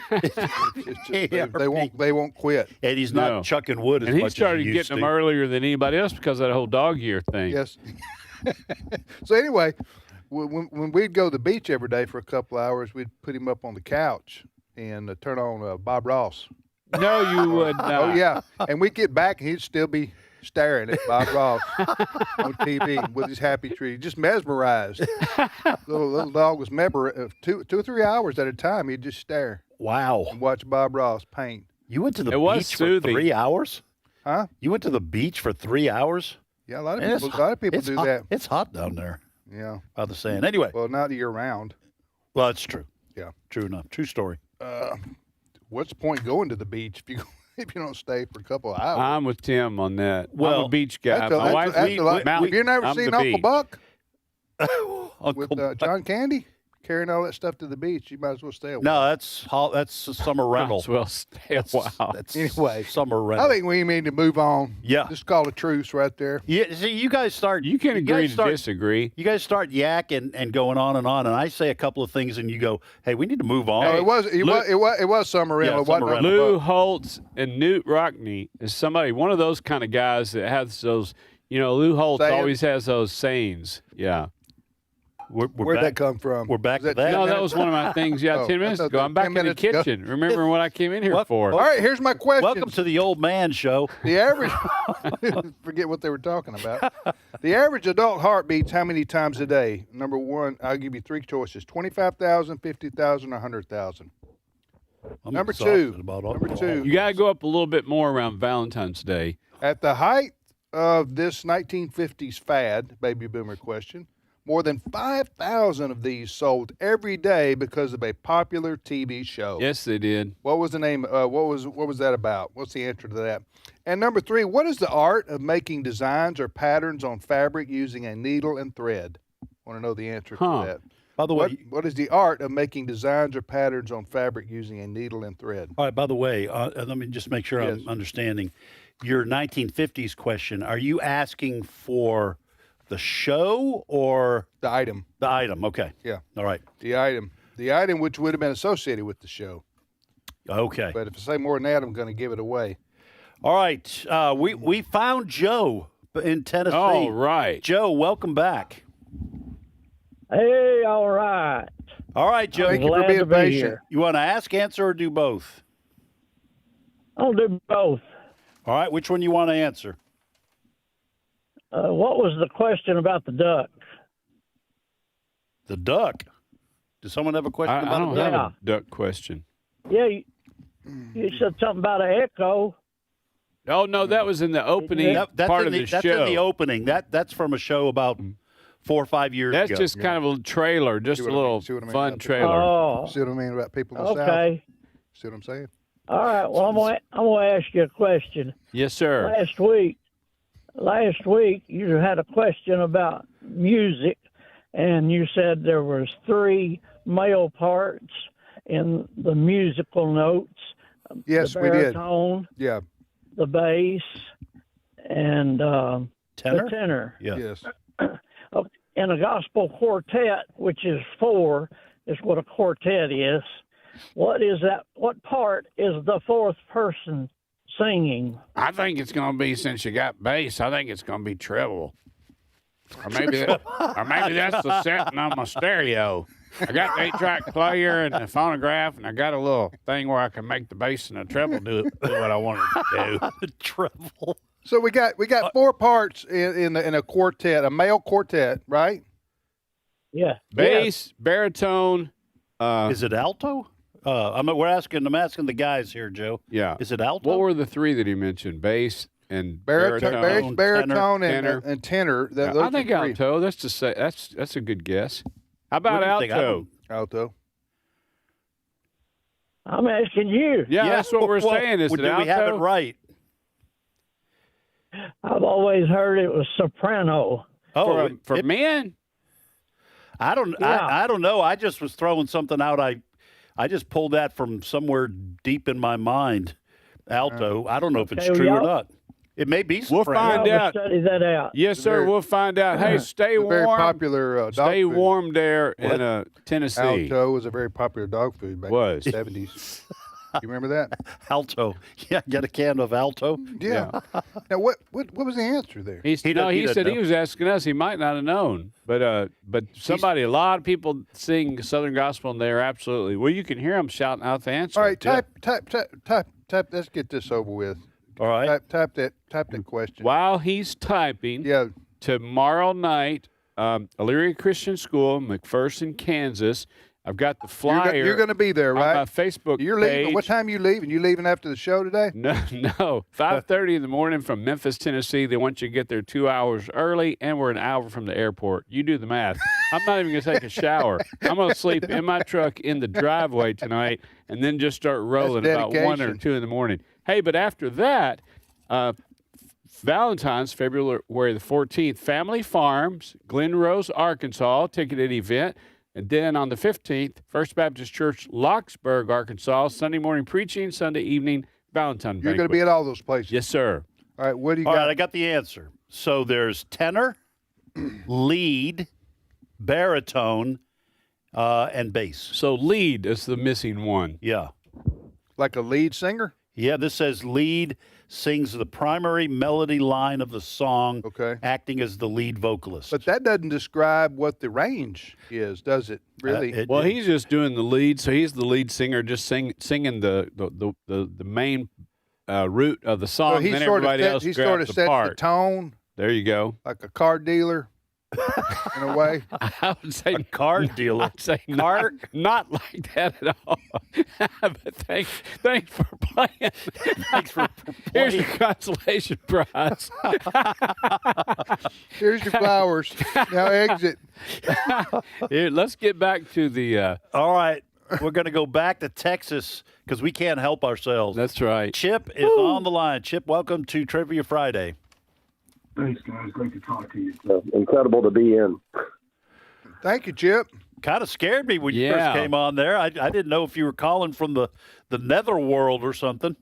they won't quit. And he's not chucking wood as and much he started as he used getting to. them earlier than anybody else because of that whole dog year thing. Yes. So anyway, when we'd go to the beach every day for a couple of hours, we'd put him up on the couch and turn on Bob Ross. No, you would not. Oh, yeah. And we'd get back and he'd still be staring at Bob Ross on TV with his happy tree, just mesmerized. Little dog was 2 or 3 hours at a time. He'd just stare. Wow. And watch Bob Ross paint. You went to the It was beach soothing. for 3 hours? Huh? You went to the beach for 3 hours? Yeah, a lot And of people do hot. that. It's hot down there. Yeah. By the sand. Anyway. Well, not year round. Well, it's true. Yeah. True enough. True story. What's the point going to the beach if you don't stay for a couple of hours? I'm with Tim on that. I'm Well, a beach guy. That's My wife, have you never I'm seen the Uncle beach. Buck Uncle with Buck. John Candy carrying all that stuff to the beach? You might as well stay away. No, that's a summer rental. Might as well stay a while. That's Anyway, summer rental. I think we need to move on. Yeah. Just call a truce right there. Yeah, see, you guys start. You can agree guys to start, disagree. You guys start yakking and going on, and I say a couple of things, and you go, "Hey, we need to move on." Oh, it was summer rental. Yeah, It wasn't summer Uncle Lou Buck. Holtz and Newt Rockney is somebody, one of those kind of guys that has those, Lou Holtz Saying? always has those sayings. Yeah. We're Where'd back. that come from? We're back Was to that that. 10 No, that minutes? was one of my things, Oh, 10 minutes I thought ago. that I'm back 10 in the minutes ago. kitchen, remembering what I came in here What? for. All right, here's my question. Welcome to the old man show. The average, forget what they were talking about. The average adult heart beats how many times a day? Number one, I'll give you 3 choices: 25,000, 50,000, or 100,000. I'm Number exhausted 2. about Number alcohol. 2. You got to go up a little bit more around Valentine's Day. At the height of this 1950s fad, baby boomer question, more than 5,000 of these sold every day because of a popular TV show. Yes, they did. What was the name? What was that about? What's the answer to that? And number 3, what is the art of making designs or patterns on fabric using a needle and thread? Want to know the answer to that? By the way, what is the art of making designs or patterns on fabric using a needle and thread? all right. By the way, let me just make sure Yes. I'm understanding your 1950s question. Are you asking for the show or the item? The item. Okay. Yeah. All right. The item which would have been associated with the show. Okay. But if I say more than that, I'm going to give it away. All right. We found Joe in Tennessee. All right. Joe, welcome back. Hey, all right. All right, Joe. Thank you for Glad being to be patient. here. You want to ask, answer, or do both? I'll do both. All right. Which one you want to answer? What was the question about the duck? The duck. Does someone have a question I about don't the duck? have a duck question. Yeah, you said something about an echo. Oh, no, that was in the opening That's part in of the that's show. in the opening. That's from a show about 4 or 5 years That's ago. just kind of a trailer, just See a what I mean? little See what I mean fun about trailer. Oh, See what I mean about people in the South? okay. See what I'm saying? All right. Well, I'm gonna ask you a question. Yes, sir. Last week, you had a question about music, and you said there was 3 male parts in the musical notes. Yes, the we did. baritone, Yeah. the bass, and Tenor? the tenor. Yeah. Yes. In a gospel quartet, which is 4, is what a quartet is. What is that? What part is the 4th person singing? I think it's going to be, since you got bass, I think it's going to be treble. Or maybe that's the setting on my stereo. I got the 8-track player and the phonograph, and I got a little thing where I can make the bass and the treble do what I wanted to do. The treble. So we got 4 parts in a quartet, a male quartet, right? Yeah. Bass, baritone. Is it alto? I'm asking the guys here, Joe. Yeah. Is it alto? What were the 3 that he mentioned? Bass and Baritone, tenor. and tenor. I think alto. That's to say that's a good guess. How about What do you think? alto? Alto. I'm asking you. Yeah, that's what we're saying. Is it do alto? we have it right? I've always heard it was soprano. Oh, for men? I don't know. I just was throwing something out. I just pulled that from somewhere deep in my mind. Alto. I don't know if it's true or not. It may be soprano. We'll find out. Study that out. Yes, sir. We'll find out. Hey, stay warm. Very popular dog Stay food. warm there in Tennessee. Alto was a very popular dog food back in the 70s. You remember that? Alto. Yeah, get a can of Alto. Yeah. Now, what was the answer there? He said he was asking us. He might not have known, but a lot of people sing Southern gospel, and they're absolutely. Well, you can hear them shouting out the answer. All right, type. Let's get this over with. All right. Type that question. While he's typing, tomorrow night, Elyria Christian School, McPherson, Kansas. I've got the flyer. You're going to be there, right? On my Facebook You're leaving. page. What time are you leaving? You leaving after the show today? No. 5:30 in the morning from Memphis, Tennessee. They want you to get there 2 hours early, and we're an hour from the airport. You do the math. I'm not even going to take a shower. I'm going to sleep in my truck in the driveway tonight, and then just start rolling about 1 or 2 in the morning. Hey, but after that, Valentine's, February the 14th, Family Farms, Glen Rose, Arkansas, ticketed event. And then on the 15th, First Baptist Church, Locksburg, Arkansas, Sunday morning preaching, Sunday evening, Valentine's You're going to be at all those places? Yes, sir. All right, what do you All got? right, I got the answer. So there's tenor, lead, baritone, and bass. So lead is the missing one. Yeah. Like a lead singer? Yeah, this says lead sings the primary melody line of the song, acting as the lead vocalist. But that doesn't describe what the range is, does it? Really? He's just doing the lead, so he's the lead singer, just singing the main root of the song. So he and then sort everybody else he grabs sort of the sets part. the tone. There you go. Like a car dealer, in a way. I would say a car dealer. I'd say not like that at all. But thanks for playing. Thanks for Here's your consolation prize. Here's your flowers. Now exit. Here, let's get back to the. All right. We're going to go back to Texas because we can't help ourselves. That's right. Chip is on the line. Chip, welcome to Trivia Friday. Thanks, guys. Great to talk to you. Incredible to be in. Thank you, Chip. Kind of scared me when you first came on there. I didn't know if you were calling from the netherworld or something.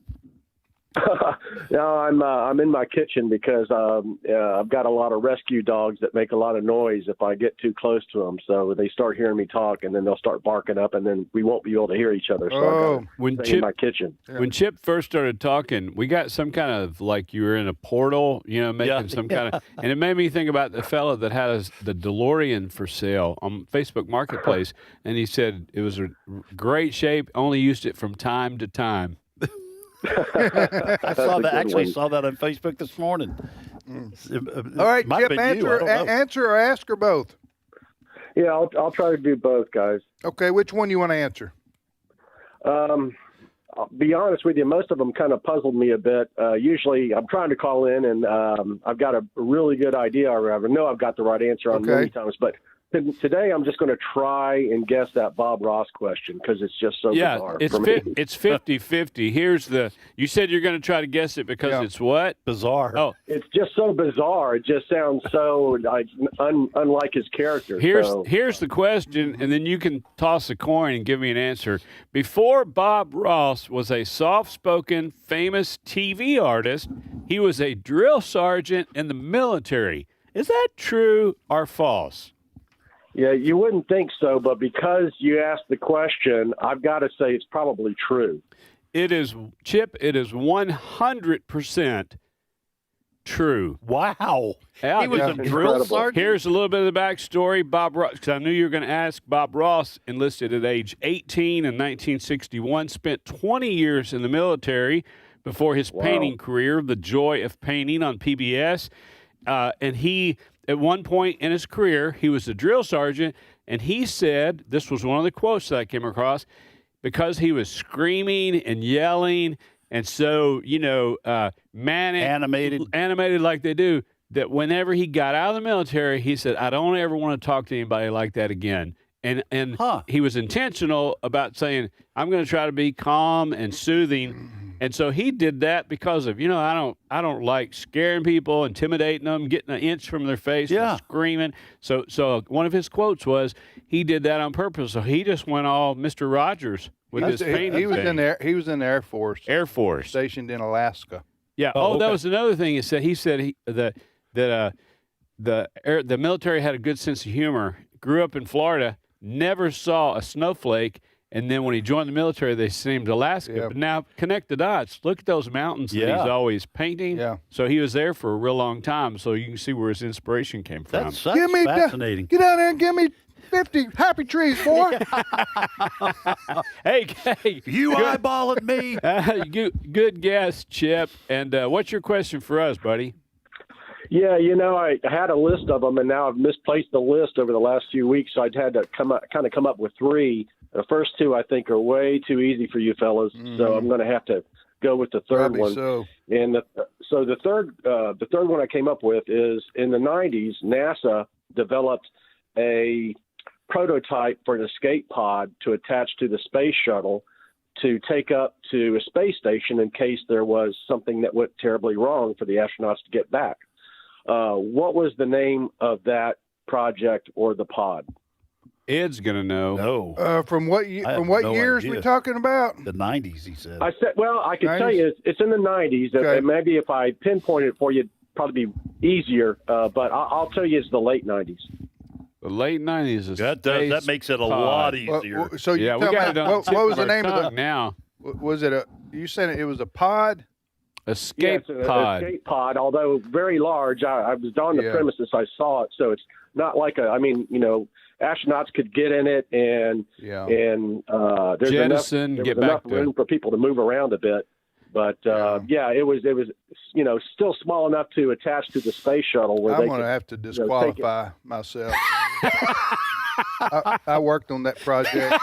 No, I'm in my kitchen because I've got a lot of rescue dogs that make a lot of noise if I get too close to them. So they start hearing me talk, and then they'll start barking up, and then we won't be able to hear each other. So I gotta stay in my kitchen. When Chip first started talking, we got some kind of like you were in a portal, making some kind of, and it made me think about the fella that had the DeLorean for sale on Facebook Marketplace, and he said it was a great shape, only used it from time to time. I saw that. Actually, saw that on Facebook this morning. All right, Chip, answer or ask or both. Yeah, I'll try to do both, guys. Okay, which one you want to answer? I'll be honest with you. Most of them kind of puzzled me a bit. Usually, I'm trying to call in, and I've got a really good idea. I know I've got the right answer on many times, but today I'm just going to try and guess that Bob Ross question because it's just so bizarre for me. It's 50-50. You said you're going to try to guess it because it's what? Bizarre. Oh, it's just so bizarre. It just sounds so like unlike his character. Here's the question, and then you can toss a coin and give me an answer. Before Bob Ross was a soft-spoken, famous TV artist, he was a drill sergeant in the military. Is that true or false? Yeah, you wouldn't think so, but because you asked the question, I've got to say it's probably true. It is, Chip, it is 100% true. Wow. Yeah, he was a drill sergeant? Here's a little bit of the backstory. Bob Ross, because I knew you were going to ask. Bob Ross enlisted at age 18 in 1961, spent 20 years in the military before his painting career, The Joy of Painting on PBS. And he, at one point in his career, he was a drill sergeant, and he said, this was one of the quotes that I came across, because he was screaming and yelling and so, animated like they do, that whenever he got out of the military, he said, I don't ever want to talk to anybody like that again. And he was intentional about saying, I'm going to try to be calm and soothing. And so he did that because of, I don't like scaring people, intimidating them, getting an inch from their face, and screaming. So one of his quotes was, he did that on purpose. So he just went all Mr. Rogers with his painting. He was in there. He was in the Air Force. Air Force, stationed in Alaska. Yeah. That was another thing. He said the military had a good sense of humor. Grew up in Florida, never saw a snowflake. And then when he joined the military, they sent him to Alaska. Yeah. But now, connect the dots. Look at those mountains that he's always painting. Yeah. So he was there for a real long time. So you can see where his inspiration came from. That's fascinating. Get down there and give me 50 happy trees, boy. Hey, you eyeballing me. Good guess, Chip. And what's your question for us, buddy? Yeah, I had a list of them, and now I've misplaced the list over the last few weeks, so I'd had to come up with three. The first two, I think, are way too easy for you fellas, so I'm going to have to go with the third one. So. And the third one I came up with is in the 90s, NASA developed a prototype for an escape pod to attach to the space shuttle to take up to a space station in case there was something that went terribly wrong for the astronauts to get back. What was the name of that project or the pod? Ed's gonna know. No. From what years we talking about? The 90s, he said. I said, well, I can 90s? tell you it's in the 90s. Okay. Maybe if I pinpoint it for you, it'd probably be easier. But I'll tell you it's the late 90s. The late 90s is that makes it a lot easier. So you we got it on what was the name of the now? Was it you said it was a pod? Escape pod. Escape pod, although very large. I was on the premises. I saw it, so it's not like astronauts could get in it, and there's enough room for people to move around a bit. But it was still small enough to attach to the space shuttle. Where I'm going to have to disqualify myself. I worked on that project.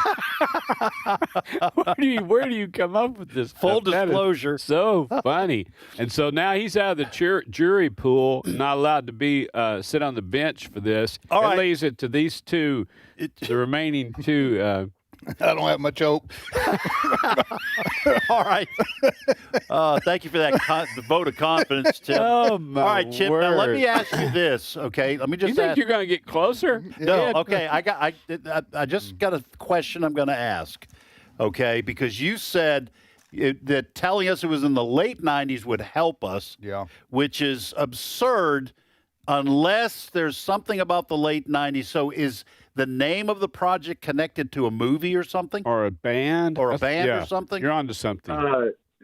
Where do you come up with this? Full disclosure. So funny. And so now he's out of the jury pool, not allowed to be sit on the bench for this. All right. Leaves it to these two, the remaining two. I don't have much hope. All right. Thank you for that the vote of confidence, Tim. Oh, my All right, Chip. word. Now let me ask you this, okay? Let me just You think ask. you're going to get closer? No, okay. I just got a question I'm going to ask, okay? Because you said that telling us it was in the late 90s would help us, which is absurd unless there's something about the late 90s. So is the name of the project connected to a movie or something? Or a band? Or something? You're on to something.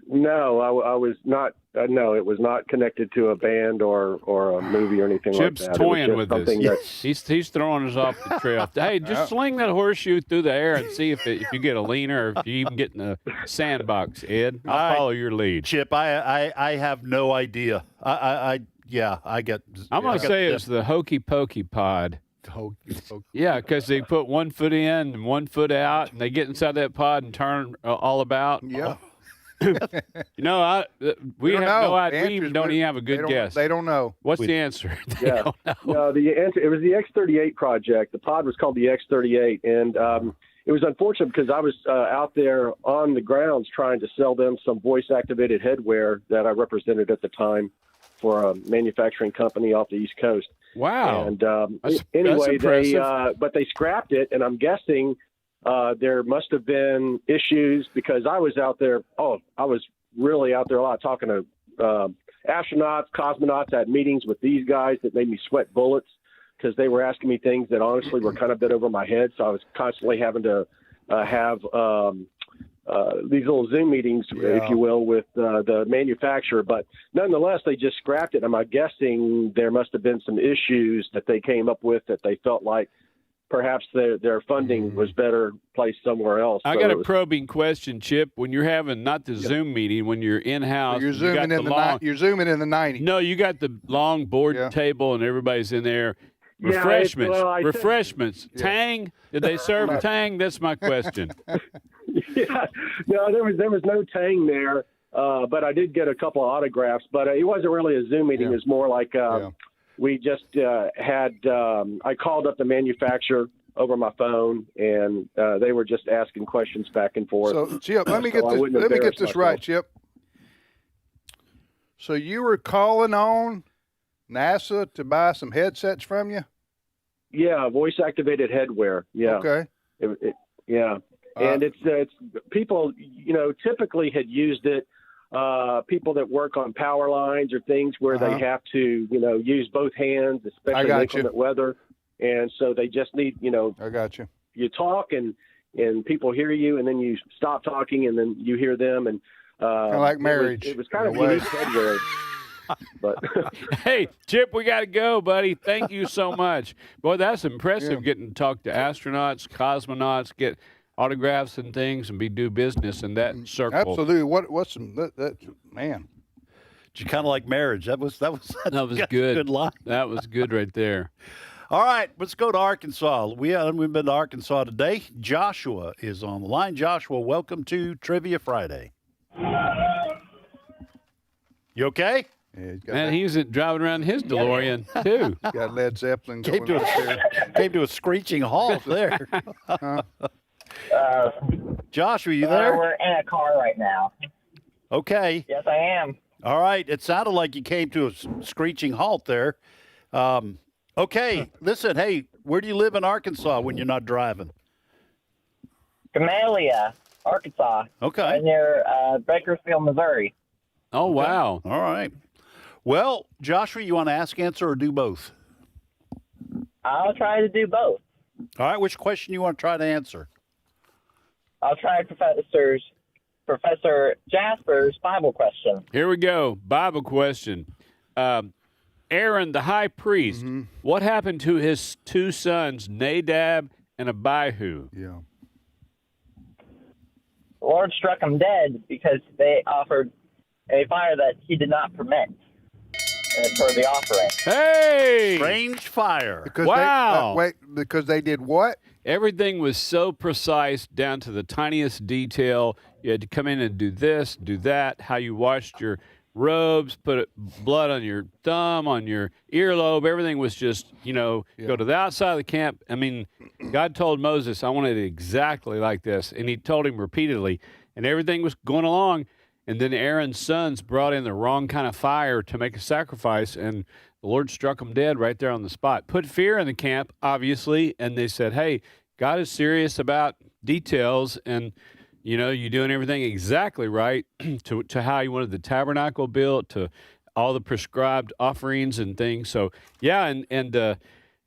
No, I was not. No, it was not connected to a band or a movie or anything Chip's like that. toying with this. He's throwing us off the trail. Hey, just sling that horseshoe through the air and see if you get a leaner or if you even get in the sandbox, Ed. I'll follow your lead. Chip, I have no idea. I get. I'm going to say it's the Hokey Pokey pod. Yeah, because they put 1 foot in and 1 foot out, and they get inside that pod and turn all about. Yeah. We don't have no know. idea. We Answers, don't we- even have a good guess. They don't know. What's the answer? They Yeah. don't know. No, the answer, it was the X-38 project. The pod was called the X-38, and it was unfortunate because I was out there on the grounds trying to sell them some voice-activated headwear that I represented at the time for a manufacturing company off the East Coast. Wow. And That's anyway, impressive. but they scrapped it, and I'm guessing there must have been issues because I was out there. I was really out there a lot talking to astronauts, cosmonauts, at meetings with these guys that made me sweat bullets because they were asking me things that honestly were kind of a bit over my head. So I was constantly having to have these little Zoom meetings, if you will, with the manufacturer. But nonetheless, they just scrapped it. And I'm guessing there must have been some issues that they came up with that they felt like perhaps their funding was better placed somewhere else. I got a probing question, Chip. When you're having not the Zoom meeting, when you're in-house, You're zooming in you're zooming in the 90s. No, you got the long board table and everybody's in there. Yeah, Refreshments. I said- Refreshments. Tang? Did they serve Tang? That's my question. Yeah, no, there was no Tang there, but I did get a couple of autographs. But it wasn't really a Zoom meeting. It was more like we just had. I called up the manufacturer over my phone, and they were just asking questions back and forth. So, Chip, let me get I this. wouldn't Let me get embarrass this myself. right, Chip. So you were calling on NASA to buy some headsets from you? Yeah, voice-activated headwear. Yeah. Okay. Yeah. And it's people, typically had used it. People that work on power lines or things where they have to, use both hands, especially in inclement weather. And so they just need, I got you. You talk and people hear you, and then you stop talking, and then you hear them. And kind of like marriage. It was kind of unique headwear. But hey, Chip, we got to go, buddy. Thank you so much. Boy, that's impressive getting to talk to astronauts, cosmonauts, get autographs and things, and do business in that circle. Absolutely. What's that man? You kind of like marriage. That was that was good. Good line. That was good right there. All right, let's go to Arkansas. We've been to Arkansas today. Joshua is on the line. Joshua, welcome to Trivia Friday. You okay? Yeah, and he's driving around his DeLorean, too. Got Led Zeppelin Came going to a screeching halt there. Joshua, you there? We're in a car right now. Okay. Yes, I am. All right. It sounded like you came to a screeching halt there. Okay. Listen, hey, where do you live in Arkansas when you're not driving? Camellia, Arkansas. Okay. Near Bakersfield, Missouri. Oh, wow. All right. Well, Joshua, you want to ask, answer, or do both? I'll try to do both. All right. Which question you want to try to answer? I'll try Professor Jasper's Bible question. Here we go. Bible question. Aaron, the high priest, what happened to his two sons, Nadab and Abihu? Yeah. The Lord struck them dead because they offered a fire that he did not permit for the offering. Hey! Strange fire. Because wow. Because they did what? Everything was so precise down to the tiniest detail. You had to come in and do this, do that, how you washed your robes, put blood on your thumb, on your earlobe. Everything was just, go to the outside of the camp. I mean, God told Moses, I wanted it exactly like this. And he told him repeatedly. And everything was going along. And then Aaron's sons brought in the wrong kind of fire to make a sacrifice. And the Lord struck them dead right there on the spot. Put fear in the camp, obviously. And they said, hey, God is serious about details. And you're doing everything exactly right to how you wanted the tabernacle built, to all the prescribed offerings and things. So, yeah, and it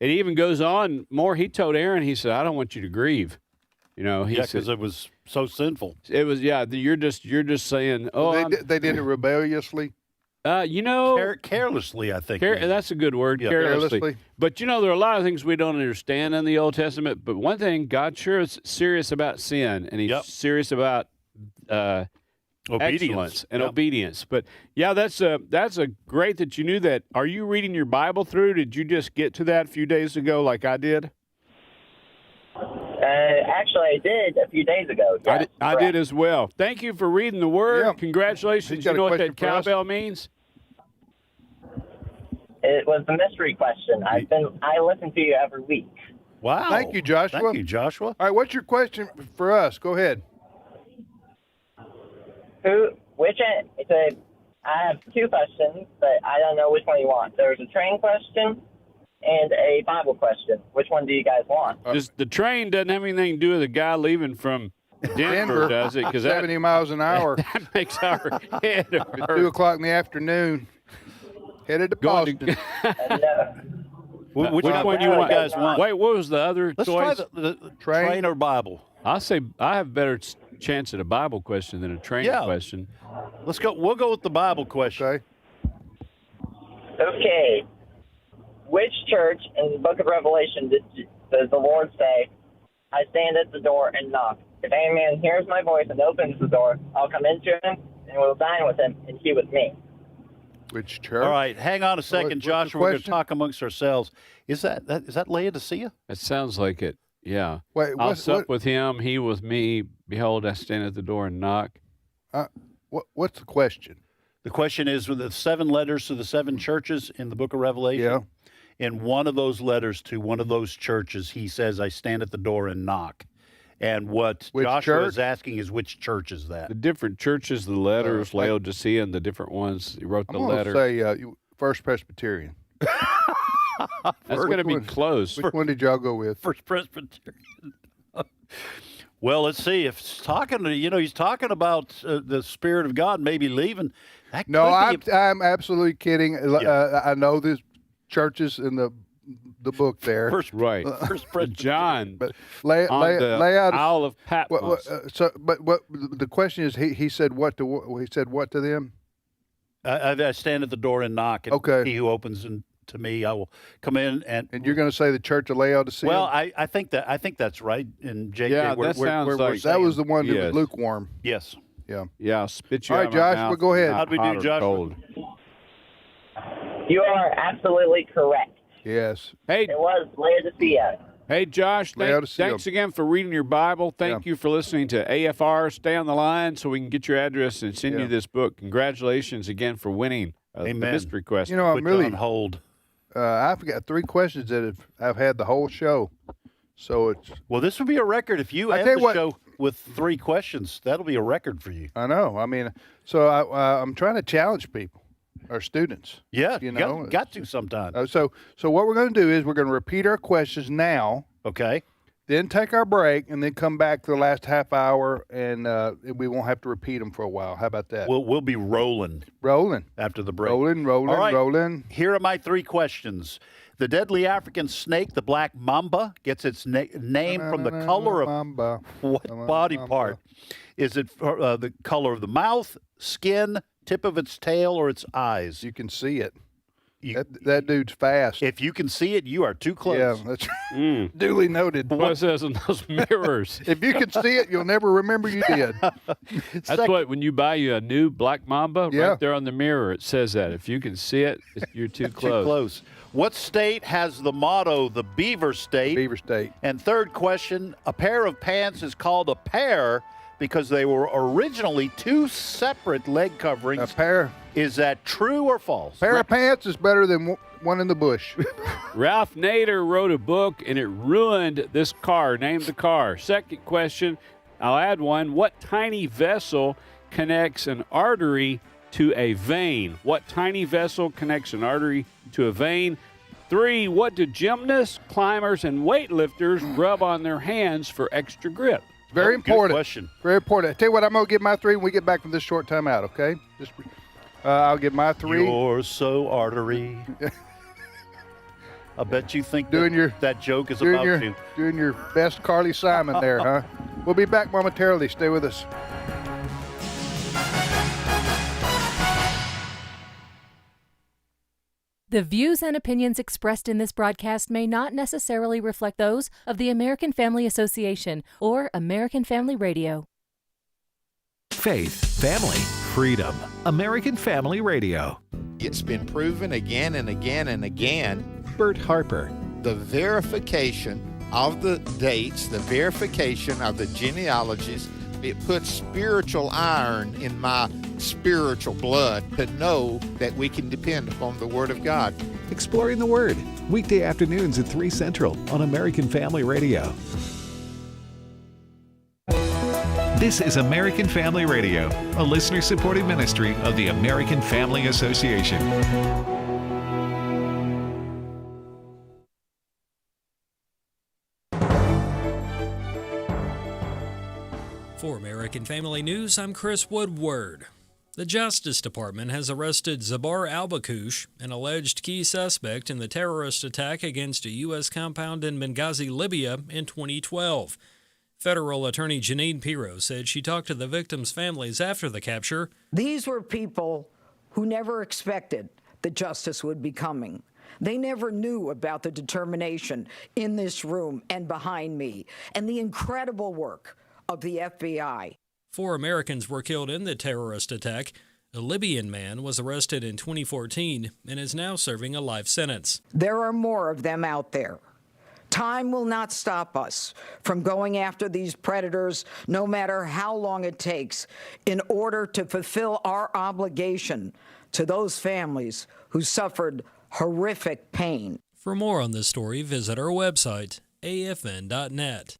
even goes on more. He told Aaron, he said, I don't want you to grieve. He said, because it was so sinful. It was, you're just saying, they did it rebelliously. Carelessly, I think. That's a good word, carelessly. But, there are a lot of things we don't understand in the Old Testament. But one thing, God sure is serious about sin, and he's serious about excellence and obedience. But, that's a great that you knew that. Are you reading your Bible through? Did you just get to that a few days ago like I did? Actually, I did a few days ago. Yes, I did as well. Thank you for reading the word. Yeah. Congratulations. You know what that cowbell means? It was the mystery question. I listen to you every week. Wow. Thank you, Joshua. Thank you, Joshua. All right, what's your question for us? Go ahead. I have two questions, but I don't know which one you want. There's a train question and a Bible question. Which one do you guys want? The train doesn't have anything to do with a guy leaving from Denver, does it? Because 70 miles an hour. That makes our head hurt. At 2 o'clock in the afternoon, headed to Boston. Which one do you guys want? Wait, what was the other Let's choice? try the train or Bible. I'll say I have a better chance at a Bible question than a train question. Let's go. We'll go with the Bible question. Okay. Which church in the book of Revelation does the Lord say, I stand at the door and knock? If any man hears my voice and opens the door, I'll come into him and will dine with him and he with me. Which church? All right, hang on a second, What's Joshua. We're going to talk amongst ourselves. Is that Laodicea? It sounds like it. Yeah. Wait, I'll sup with him, he with me. Behold, I stand at the door and knock. What's the question? The question is with the 7 letters to the 7 churches in the book of Revelation. Yeah. In one of those letters to one of those churches, he says, I stand at the door and knock. And what Joshua is asking is which church is that? The different churches, the letters, Laodicea, and the different ones. He wrote the I'm letter. going to say First Presbyterian. That's going to be close. Which one did y'all go with? First Presbyterian. Well, let's see. If he's talking about the Spirit of God maybe leaving. No, I'm absolutely kidding. I know the churches in the book there. First John, but lay out Isle of Patmos. But the question is, he said what to them? I stand at the door and knock. And okay. He who opens to me, I will come in and. And you're going to say the Church of Laodicea? Well, I think that's right. And JK, yeah, that sounds like that was the one that was lukewarm. Yes. Yeah. Yeah. I'll spit you all out right, Joshua, go ahead. How'd we do, Joshua? You are absolutely correct. Yes. Hey, it was Laodicea. Hey, Josh, thanks again for reading your Bible. Thank you for listening to AFR. Stay on the line so we can get your address and send you this book. Congratulations again for winning the mystery question. You know, I'm really on hold. I've got 3 questions that I've had the whole show. So it's this would be a record if you end the show with 3 questions. That'll be a record for you. I know. I mean, so I'm trying to challenge people. Our students. Yeah, you know, got to sometime. So what we're going to do is we're going to repeat our questions now. Okay. Then take our break and then come back to the last half hour, and we won't have to repeat them for a while. How about that? We'll be rolling after the break. Rolling. All right. Rolling. Here are my 3 questions. The deadly African snake, the black mamba, gets its name from the color of what body part? Is it the color of the mouth, skin, tip of its tail, or its eyes? You can see it. That dude's fast. If you can see it, you are too close. Yeah, that's duly noted. What it says in those mirrors? If you can see it, you'll never remember you did. That's what, when you buy you a new black mamba, right there on the mirror, it says that. If you can see it, you're too close. Too close. What state has the motto, the Beaver State? Beaver State. And third question, a pair of pants is called a pair because they were originally 2 separate leg coverings. A pair. Is that true or false? Pair of pants is better than one in the bush. Ralph Nader wrote a book, and it ruined this car. Name the car. Second question, I'll add one. What tiny vessel connects an artery to a vein? What tiny vessel connects an artery to a vein? 3, what do gymnasts, climbers, and weightlifters rub on their hands for extra grip? Very important. Good question. Very important. I tell you what, I'm going to give my 3 when we get back from this short time out, okay? I'll give my 3. You're so artery. I bet you think that joke is about you. Doing your best Carly Simon there, huh? We'll be back momentarily. Stay with us. The views and opinions expressed in this broadcast may not necessarily reflect those of the American Family Association or American Family Radio. Faith, family, freedom. American Family Radio. It's been proven again and again and again. Bert Harper. The verification of the dates, the verification of the genealogies. It puts spiritual iron in my spiritual blood to know that we can depend upon the Word of God. Exploring the Word, weekday afternoons at 3 Central on American Family Radio. This is American Family Radio, a listener-supported ministry of the American Family Association. For American Family News, I'm Chris Woodward. The Justice Department has arrested Zabar al-Bakoush, an alleged key suspect in the terrorist attack against a U.S. compound in Benghazi, Libya in 2012. Federal Attorney Janine Pirro said she talked to the victims' families after the capture. These were people who never expected that justice would be coming. They never knew about the determination in this room and behind me and the incredible work of the FBI. 4 Americans were killed in the terrorist attack. A Libyan man was arrested in 2014 and is now serving a life sentence. There are more of them out there. Time will not stop us from going after these predators, no matter how long it takes, in order to fulfill our obligation to those families who suffered horrific pain. For more on this story, visit our website, afn.net.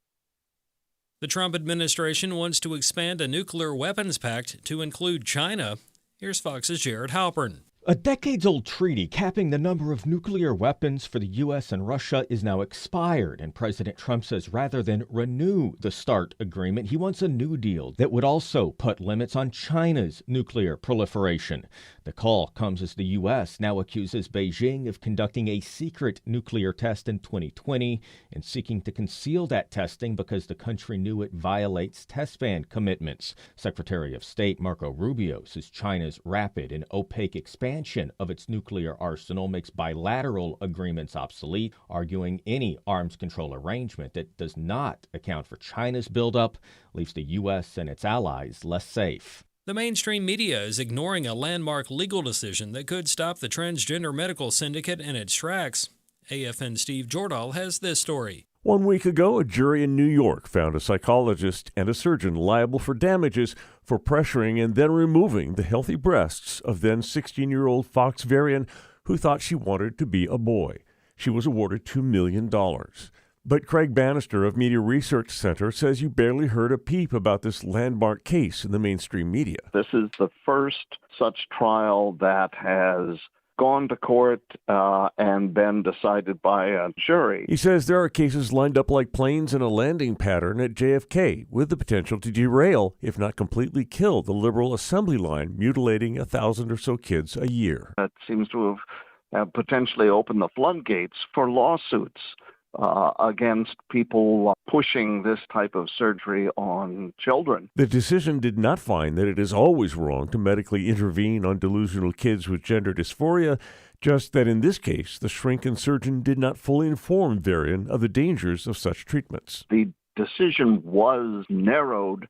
The Trump administration wants to expand a nuclear weapons pact to include China. Here's Fox's Jared Halpern. A decades-old treaty capping the number of nuclear weapons for the U.S. and Russia is now expired, and President Trump says rather than renew the START agreement, he wants a new deal that would also put limits on China's nuclear proliferation. The call comes as the U.S. now accuses Beijing of conducting a secret nuclear test in 2020 and seeking to conceal that testing because the country knew it violates test ban commitments. Secretary of State Marco Rubio says China's rapid and opaque expansion of its nuclear arsenal makes bilateral agreements obsolete, arguing any arms control arrangement that does not account for China's buildup leaves the U.S. and its allies less safe. The mainstream media is ignoring a landmark legal decision that could stop the transgender medical syndicate in its tracks. AFN's Steve Jordahl has this story. 1 week ago, a jury in New York found a psychologist and a surgeon liable for damages for pressuring and then removing the healthy breasts of then 16-year-old Fox Varian who thought she wanted to be a boy. She was awarded $2 million. But Craig Bannister of Media Research Center says you barely heard a peep about this landmark case in the mainstream media. This is the first such trial that has gone to court and been decided by a jury. He says there are cases lined up like planes in a landing pattern at JFK with the potential to derail, if not completely kill, the liberal assembly line, mutilating 1,000 or so kids a year. It seems to have potentially opened the floodgates for lawsuits against people pushing this type of surgery on children. The decision did not find that it is always wrong to medically intervene on delusional kids with gender dysphoria, just that in this case, the shrink and surgeon did not fully inform Varian of the dangers of such treatments. The decision was narrowed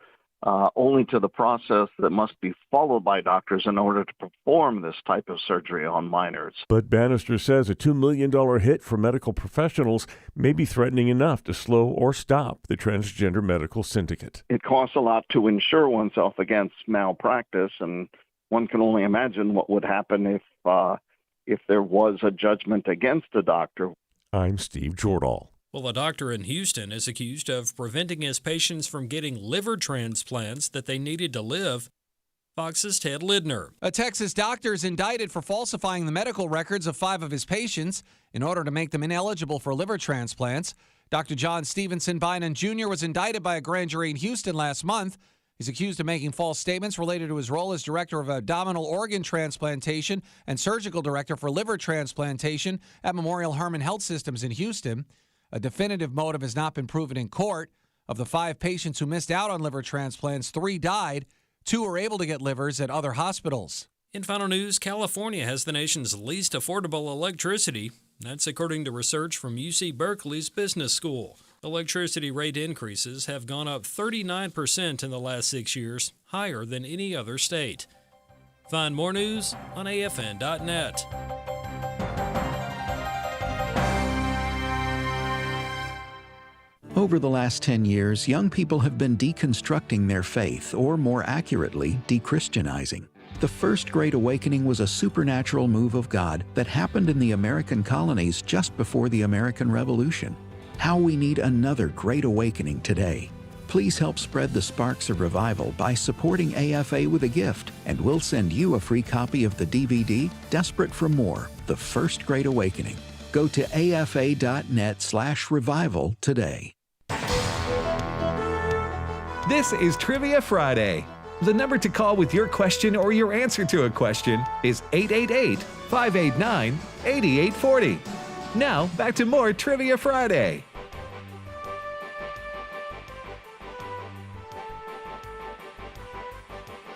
only to the process that must be followed by doctors in order to perform this type of surgery on minors. But Bannister says a $2 million hit for medical professionals may be threatening enough to slow or stop the transgender medical syndicate. It costs a lot to insure oneself against malpractice, and one can only imagine what would happen if there was a judgment against a doctor. I'm Steve Jordahl. Well, a doctor in Houston is accused of preventing his patients from getting liver transplants that they needed to live. Fox's Ted Lidner. A Texas doctor is indicted for falsifying the medical records of 5 of his patients in order to make them ineligible for liver transplants. Dr. John Stevenson Bynum Jr. was indicted by a grand jury in Houston last month. He's accused of making false statements related to his role as director of abdominal organ transplantation and surgical director for liver transplantation at Memorial Hermann Health Systems in Houston. A definitive motive has not been proven in court. Of the 5 patients who missed out on liver transplants, 3 died. 2 were able to get livers at other hospitals. In final news, California has the nation's least affordable electricity. That's according to research from UC Berkeley's business school. Electricity rate increases have gone up 39% in the last 6 years, higher than any other state. Find more news on afn.net. Over the last 10 years, young people have been deconstructing their faith, or more accurately, de-Christianizing. The First Great Awakening was a supernatural move of God that happened in the American colonies just before the American Revolution. How we need another Great Awakening today. Please help spread the sparks of revival by supporting AFA with a gift, and we'll send you a free copy of the DVD, Desperate for More, The First Great Awakening. Go to afa.net/revival today. This is Trivia Friday. The number to call with your question or your answer to a question is 888-589-8840. Now, back to more Trivia Friday.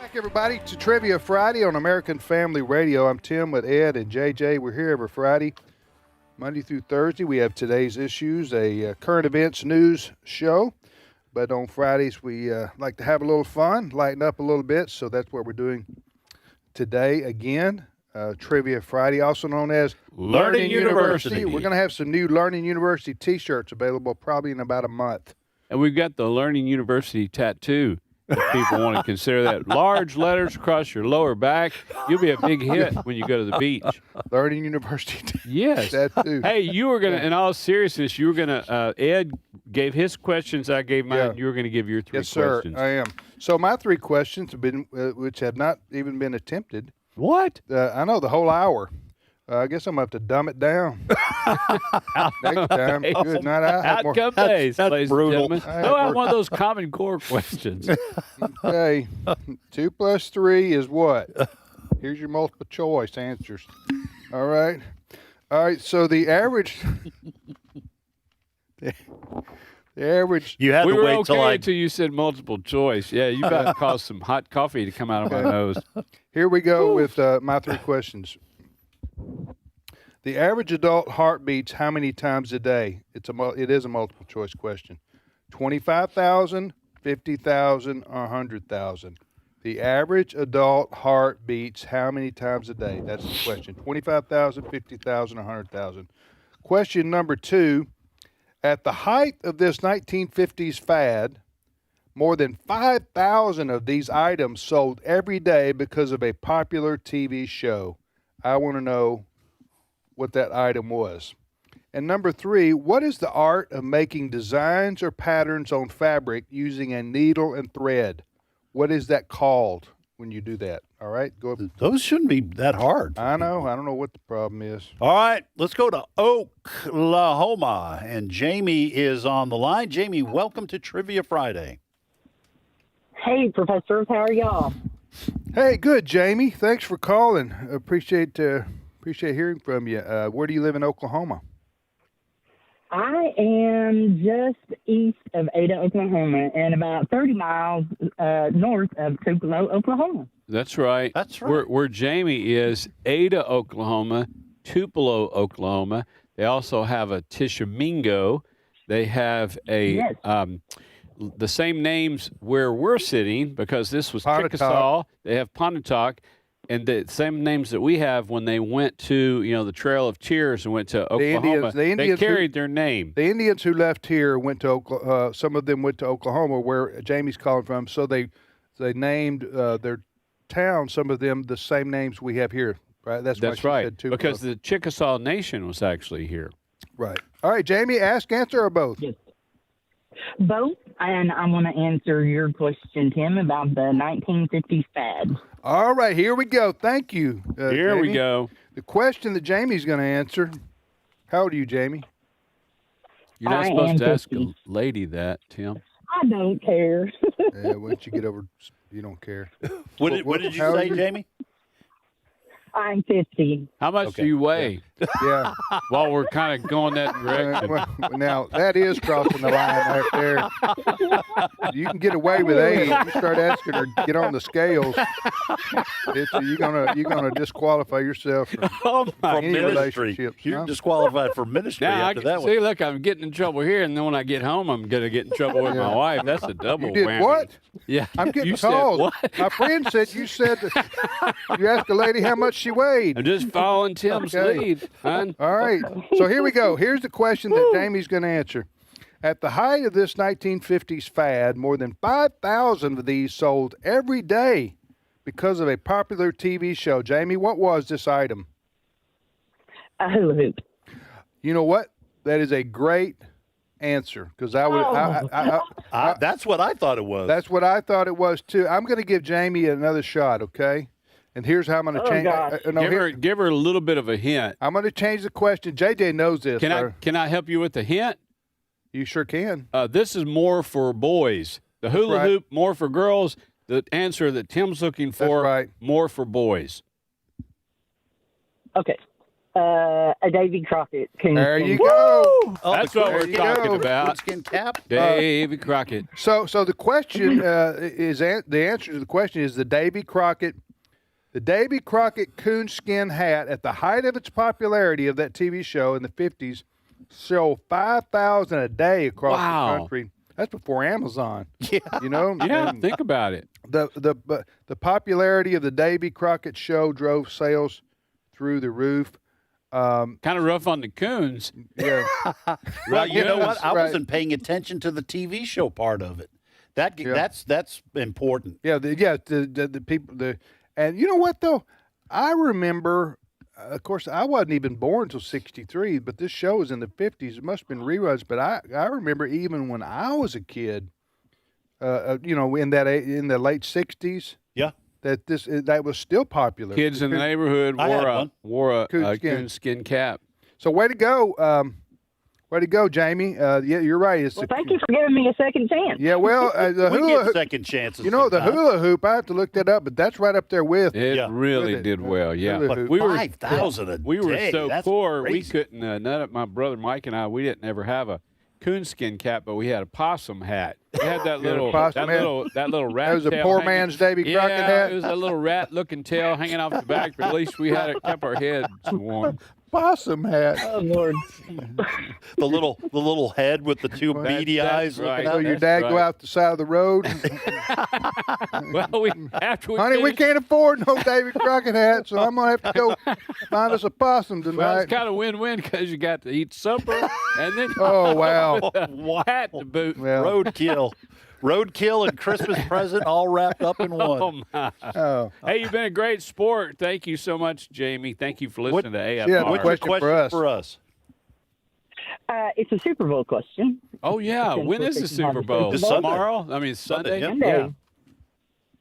Back, everybody, to Trivia Friday on American Family Radio. I'm Tim with Ed and JJ. We're here every Friday, Monday through Thursday. We have today's issues, a current events news show. But on Fridays, we like to have a little fun, lighten up a little bit. So that's what we're doing today again. Trivia Friday, also known as Learning University. We're going to have some new Learning University T-shirts available probably in about a month. And we've got the Learning University tattoo. If people want to consider that. Large letters across your lower back. You'll be a big hit when you go to the beach. Learning University. Yes. Tattoo. Hey, you were going to, in all seriousness, you were going to, Ed gave his questions, I gave mine. Yeah. You were going to give your three Yes, sir, questions. I am. So my three questions have been, which have not even been attempted. What? I know, the whole hour. I guess I'm going to have to dumb it down. Next time. Good night. Outcome based, That's brutal. No, I have one of those Common Core questions. Okay. 2 + 3 is what? Here's your multiple choice answers. All right. All right. So the average. The average. We were okay until you said multiple choice. Yeah, you about to cause some hot coffee to come out of my nose. Here we go with my three questions. The average adult heart beats how many times a day? It is a multiple choice question. 25,000, 50,000, or 100,000. The average adult heart beats how many times a day? That's the question. 25,000, 50,000, or 100,000. Question number 2. At the height of this 1950s fad, more than 5,000 of these items sold every day because of a popular TV show. I want to know what that item was. And number 3, what is the art of making designs or patterns on fabric using a needle and thread? What is that called when you do that? All right, go. Those shouldn't be that hard. I know. I don't know what the problem is. All right, let's go to Oklahoma. And Jamie is on the line. Jamie, welcome to Trivia Friday. Hey, professors, how are y'all? Hey, good, Jamie. Thanks for calling. Appreciate hearing from you. Where do you live in Oklahoma? I am just east of Ada, Oklahoma, and about 30 miles north of Tupelo, Oklahoma. That's right. That's right. Where Jamie is, Ada, Oklahoma, Tupelo, Oklahoma. They also have a Tishomingo. They have a the same names where we're sitting because this was Chickasaw. They have Pontotoc. And the same names that we have when they went to, the Trail of Tears and went to Oklahoma, they carried their name. The Indians who left here went to Oklahoma. Some of them went to Oklahoma, where Jamie's calling from. So they named their town. Some of them the same names we have here. Right. That's why she right. said Tupelo. Because the Chickasaw Nation was actually here. Right. All right, Jamie. Ask, answer, or both. Yes. Both, and I want to answer your question, Tim, about the 1950s fad. All right, here we go. Thank you. Here Jamie. we go. The question that Jamie's going to answer. How old are you, Jamie? You're not supposed to ask a lady that, Tim. I don't care. Once you get over, you don't care. What did you say, Jamie? I'm 50. How much do you weigh? Yeah. While we're kind of going that direction. Well, now, that is crossing the line right there. You can get away with age. You start asking her to get on the scales, you're gonna disqualify yourself from any relationship. You're disqualified for ministry now, after that one. See, look, I'm getting in trouble here, and then when I get home, I'm going to get in trouble with my wife. That's a double You did whammy. what? Yeah. I'm getting You said calls. what? My friend said you asked a lady how much she weighed. I'm just following Tim's lead, hon. All right. So here we go. Here's the question that Jamie's going to answer. At the height of this 1950s fad, more than 5,000 of these sold every day because of a popular TV show. Jamie, what was this item? A hula hoop. You know what? That is a great answer because I would. That's what I thought it was. That's what I thought it was too. I'm going to give Jamie another shot, okay? And here's how I'm going to change. Give her a little bit of a hint. I'm going to change the question. JJ knows this. Can I help you with the hint? You sure can. This is more for boys. The hula hoop more for girls. The answer that Tim's looking for more for boys. Okay. A Davy Crockett. There you go. Oh, that's what we're talking about. Coonskin cap. Davy Crockett. So the question is the answer to the question is the Davy Crockett coonskin hat at the height of its popularity of that TV show in the 50s sold 5,000 a day across the country. That's before Amazon. Yeah. You know? Yeah, think about it. The popularity of the Davy Crockett show drove sales through the roof. Kind of rough on the coons. Yeah. Well, you know what? I wasn't paying attention to the TV show part of it. That's important. Yeah, the people and you know what though? I remember, of course, I wasn't even born until '63, but this show was in the '50s. It must have been reruns, but I remember even when I was a kid, in the late '60s. Yeah. That was still popular. Kids in the neighborhood wore a coonskin cap. So way to go. Way to go, Jamie. Yeah, you're right. Well, thank you for giving me a second chance. Yeah, well, the we hula get second chances. You know, the hula hoop, I have to look that up, but that's right up there with it. Really did well, yeah. But we were 5,000 a day. We were so That's poor, crazy. we couldn't. None of my brother Mike and I, we didn't ever have a coonskin cap, but we had a possum hat. We had that little rat. That was a tail poor hanging. man's Davy Crockett hat. It was a little rat-looking tail hanging off the back, but at least we had it kept our heads warm. Possum hat. Oh Lord. the little head with the two beady eyes. Right. So your dad go out the side of the road. Well, honey, we can't afford no Davy Crockett hat, so I'm gonna have to go find us a possum tonight. Well, it's kind of win-win because you got to eat supper and then oh wow, hat to boot. Well, Roadkill and Christmas present all wrapped up in one. Oh my! Oh. Hey, you've been a great sport. Thank you so much, Jamie. Thank you for listening to AFR. Yeah, what's your question for us? It's a Super Bowl question. Oh yeah, when is the Super Bowl? Tomorrow? I mean Sunday. Sunday.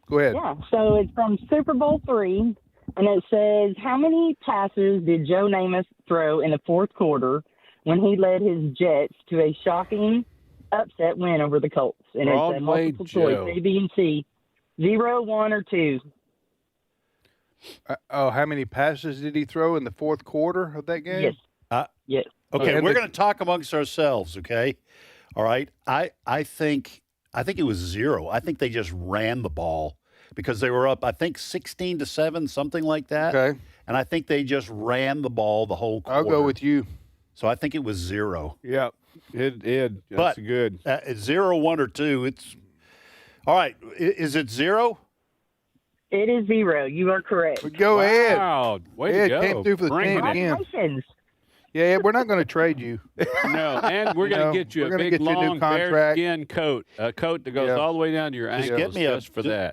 Go ahead. Yeah. So it's from Super Bowl III, and it says, "How many passes did Joe Namath throw in the fourth quarter when he led his Jets to a shocking upset win over the Colts?" And it's a multiple choice, A, B, and C. 0, 1, or 2. How many passes did he throw in the fourth quarter of that game? Yes. Yes. Okay, we're going to talk amongst ourselves. Okay, all right. I think it was 0. I think they just ran the ball because they were up. I think 16-7, something like that. Okay. And I think they just ran the ball the whole quarter. I'll go with you. So I think it was 0. Yeah. That's but good. 0, 1, or 2. It's all right. Is it 0? It is 0. You are correct. Go ahead. Wow. Way to go. Came through for the team again. Congratulations. Yeah, we're not going to trade you. No, and we're going to get you a big, long bearskin coat, a coat that goes all the way down to your ankles.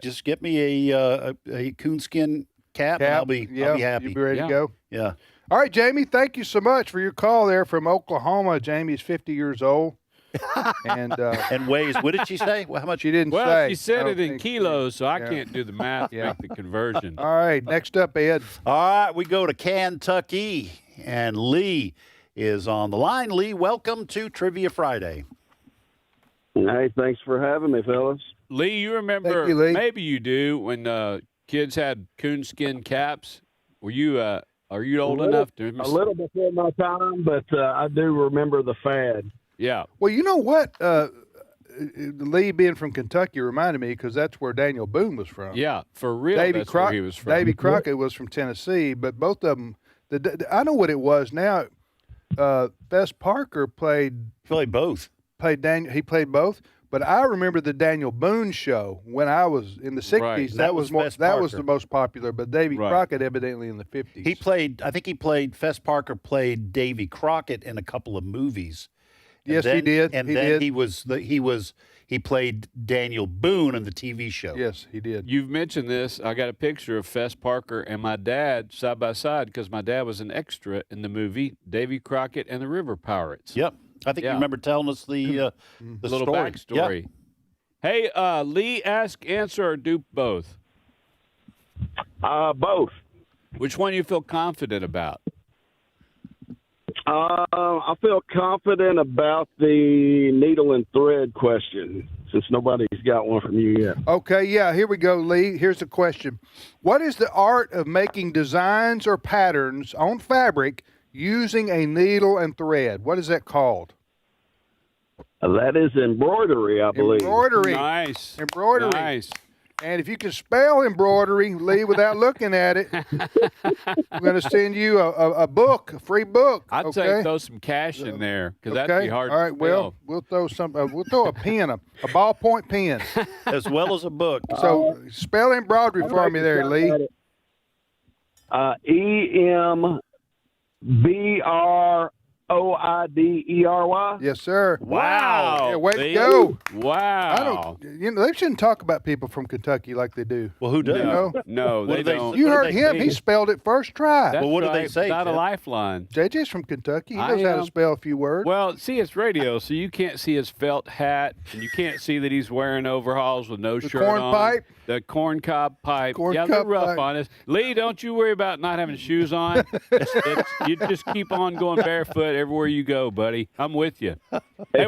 Just get me a coonskin cap, and I'll be happy. You'll be ready to go. Yeah. All right, Jamie, thank you so much for your call there from Oklahoma. Jamie's 50 years old. And weighs, what did she say? How much? She didn't say. Well, she said it in kilos, so I can't do the math to make the conversion. All right, next up, Ed. All right, we go to Kentucky, and Lee is on the line. Lee, welcome to Trivia Friday. Hey, thanks for having me, fellas. Lee, you remember, maybe you do, when kids had coonskin caps? Were you, are you old enough to? A little before my time, but I do remember the fad. Yeah. Well, you know what? Lee being from Kentucky reminded me because that's where Daniel Boone was from. Yeah, for real, that's where he was from. Davy Crockett was from Tennessee, but both of them, I know what it was now. Fess Parker played both. He played both. But I remember the Daniel Boone show when I was in the 60s. Right. That was the most popular, but Davy Crockett evidently in the 50s. Fess Parker played Davy Crockett in a couple of movies. Yes, he did. And He then did. he played Daniel Boone in the TV show. Yes, he did. You've mentioned this. I got a picture of Fess Parker and my dad side by side because my dad was an extra in the movie Davy Crockett and the River Pirates. Yep. I think you remember telling us the little story. backstory. Yep. Hey, Lee, ask, answer, or do both? Both. Which one you feel confident about? I feel confident about the needle and thread question, since nobody's got one from you yet. Okay, yeah, here we go, Lee. Here's the question. What is the art of making designs or patterns on fabric using a needle and thread? What is that called? That is embroidery, I believe. Embroidery. Nice. Embroidery. Nice. And if you can spell embroidery, Lee, without looking at it, I'm going to send you a book, a free book. I'd say throw some cash in there because that'd be hard All right, to well, we'll throw we'll throw a pen, a ballpoint pen. As well as a book. So spell embroidery for me there, Lee. EMBROIDERY. Yes, sir. Wow. Yeah, way to go. Wow. They shouldn't talk about people from Kentucky like they do. Well, who does? You know? No, they don't. You heard him. He spelled it first try. That's Well, what did they right. say, Not a Tim? lifeline. JJ's from Kentucky. He I knows how to am. spell a few words. Well, see, it's radio, so you can't see his felt hat, and you can't see that he's wearing overalls with no shirt corn on. pipe? The corn cob pipe. Corn yeah, they're cob rough pipe. on us. Lee, don't you worry about not having shoes on. You just keep on going barefoot everywhere you go, buddy. I'm with you. Hey,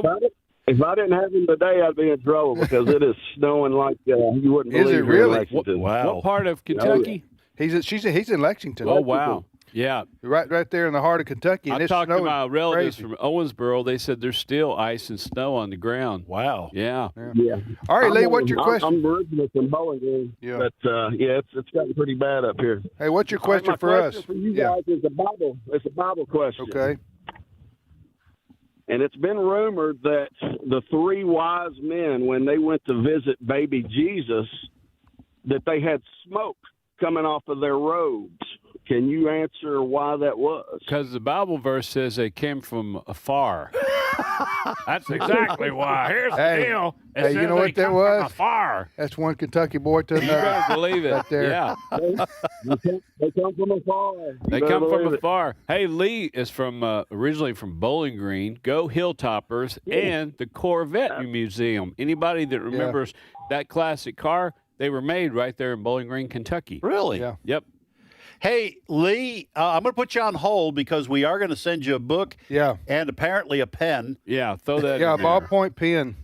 If I didn't have him today, I'd be in trouble because it is snowing like you wouldn't Is believe. it here in really? Lexington. what part of Kentucky? He's in Lexington. Oh, wow. Yeah. Right there in the heart of Kentucky. And I it's talked to snowing my relatives crazy. from Owensboro. They said there's still ice and snow on the ground. Wow. Yeah. Yeah. All right, Lee, what's your question? I'm originally from Bowling Green, but it's gotten pretty bad up here. Hey, what's your All right, question my for question us? for you guys is a Bible. It's a Bible question. Okay. And it's been rumored that the three wise men, when they went to visit baby Jesus, that they had smoke coming off of their robes. Can you answer why that was? Because the Bible verse says they came from afar. That's exactly why. Here's the deal. It Hey, you says know they what that come was? From afar. That's one Kentucky boy to You another. better believe it. Right there. Yeah. They come from afar. They You come better from believe it. afar. Hey, Lee is from originally from Bowling Green. Go Hilltoppers and the Corvette Museum. Anybody that remembers that classic car, they were made right there in Bowling Green, Kentucky. Really? Yeah. Yep. Hey, Lee, I'm going to put you on hold because we are going to send you a book and apparently a pen. Yeah, throw that Yeah, a in there. ballpoint pen.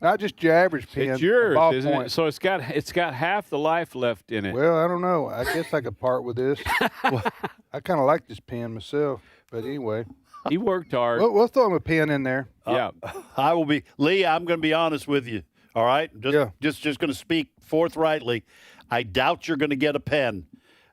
Not just your average pen. It's yours, a isn't ballpoint. it? So it's got half the life left in it. Well, I don't know. I guess I could part with this. I kind of like this pen myself. But anyway. He worked hard. We'll throw him a pen in there. Yeah. I will be. Lee, I'm going to be honest with you. All right? Just going to speak forthrightly. I doubt you're going to get a pen.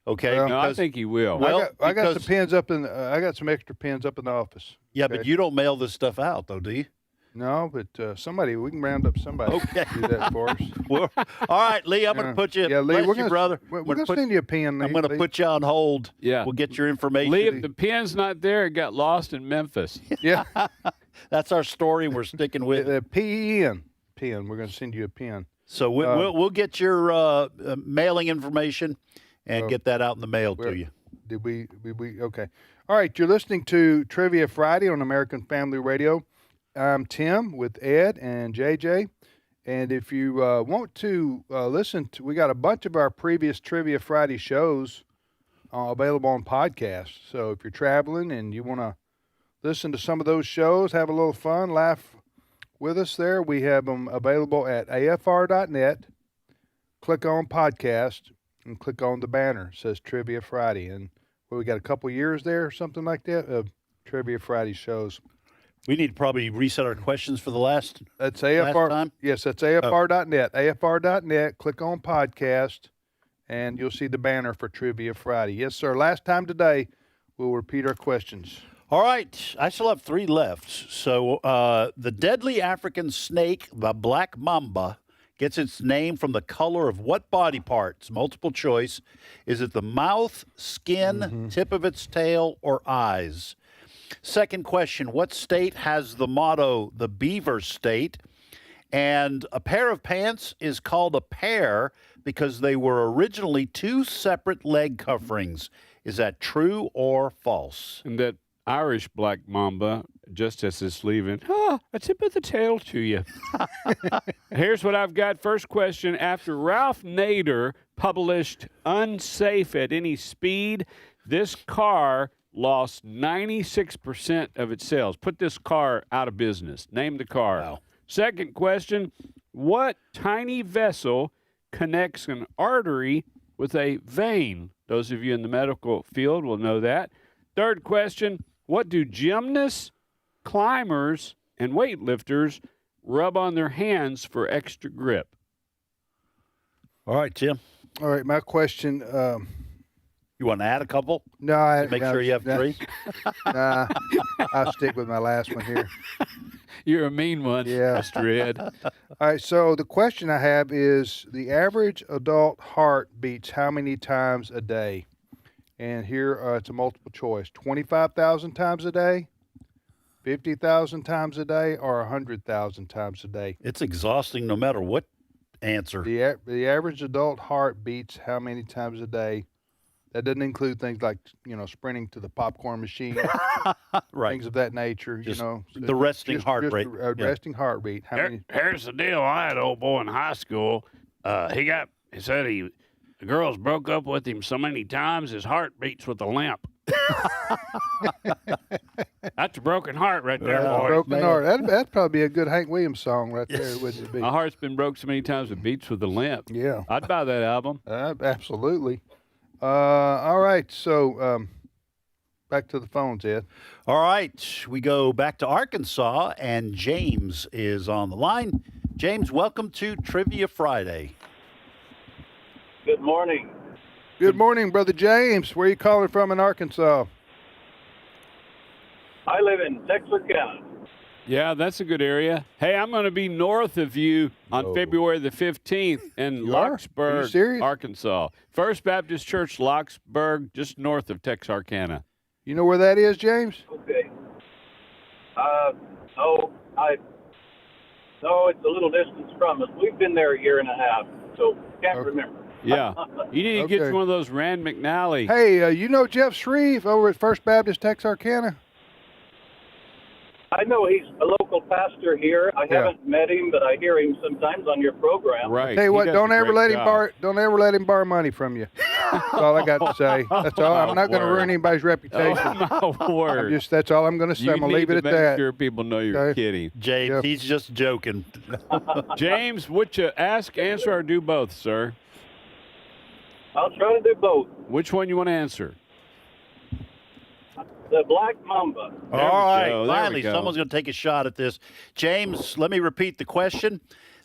Okay? No, I think he will. Well, I got some because- pens up in. I got some extra pens up in the office. Yeah, Okay? but you don't mail this stuff out, though, do you? No, but somebody, we can round up somebody to do that for us. Well, all right, Lee, I'm going to put you. Yeah, Lee, bless we're you, gonna, brother. We're I'm gonna going to put- send you a pen. I'm going to put you on hold. Yeah. We'll get your information. Lee, if the pen's not there, it got lost in Memphis. Yeah. That's our story. We're sticking with it. PEN. Pen. We're going to send you a pen. So we'll get your mailing information and get that out in the mail to you. Did we? Okay. All right. You're listening to Trivia Friday on American Family Radio. I'm Tim with Ed and JJ. And if you want to listen to, we got a bunch of our previous Trivia Friday shows available on podcasts. So if you're traveling and you want to listen to some of those shows, have a little fun, laugh with us there, we have them available at afr.net. Click on podcast and click on the banner. It says Trivia Friday. And we got a couple years there or something like that of Trivia Friday shows. We need to probably reset our questions for the last. That's AFR. time? Yes, that's AFR.net. AFR.net. Click on podcast, and you'll see the banner for Trivia Friday. Yes, sir. Last time today, we'll repeat our questions. All right. I still have 3 left. So the deadly African snake, the black mamba, gets its name from the color of what body parts? Multiple choice. Is it the mouth, skin, tip of its tail, or eyes? Second question, what state has the motto, the Beaver State? And a pair of pants is called a pair because they were originally two separate leg coverings. Is that true or false? And that Irish black mamba, just as it's leaving, a tip of the tail to you. Here's what I've got. First question. After Ralph Nader published Unsafe at Any Speed, this car lost 96% of its sales. Put this car out of business. Name the car. Wow. Second question. What tiny vessel connects an artery with a vein? Those of you in the medical field will know that. Third question. What do gymnasts, climbers, and weightlifters rub on their hands for extra grip? All right, Tim. All right, my question. You want to add a couple? No, I Make sure you have three. Nah, I'll stick with my last one here. You're a mean one, Yeah. Mr. Ed. All right, so the question I have is the average adult heart beats how many times a day? And here it's a multiple choice: 25,000 times a day, 50,000 times a day, or 100,000 times a day. It's exhausting no matter what answer. The average adult heart beats how many times a day? That doesn't include things like, sprinting to the popcorn machine, Right. things of that nature. Just the resting heart rate. A resting heartbeat. How many? Here's the deal. I had an old boy in high school. He said the girls broke up with him so many times his heart beats with a limp. That's a broken heart right there, boy. Broken heart. That'd probably be a good Hank Williams song right there, wouldn't it be? My heart's been broke so many times it beats with a limp. Yeah. I'd buy that album. Absolutely. All right, so back to the phones, Ed. All right, we go back to Arkansas, and James is on the line. James, welcome to Trivia Friday. Good morning. Good morning, Brother James. Where are you calling from in Arkansas? I live in Texarkana. Yeah, that's a good area. Hey, I'm going to be north of you on February the 15th in Locksburg, Arkansas. First Baptist Church, Locksburg, just north of Texarkana. You know where that is, James? Okay. No, it's a little distance from us. We've been there a year and a half, so can't remember. Yeah. You need to get one of those Rand McNally. Hey, you know Jeff Shreve over at First Baptist Texarkana? I know he's a local pastor here. I haven't met him, but I hear him sometimes on your program. Right. Tell you what, don't ever let him borrow money from you. That's all I got to say. That's all. I'm not going to ruin anybody's reputation. Oh, my word. That's all I'm going to say. I'm going to leave it at that. Make sure people know you're kidding. James, he's just joking. James, would you ask, answer, or do both, sir? I'll try to do both. Which one you want to answer? The Black Mamba. All right, finally, someone's going to take a shot at this. James, let me repeat the question.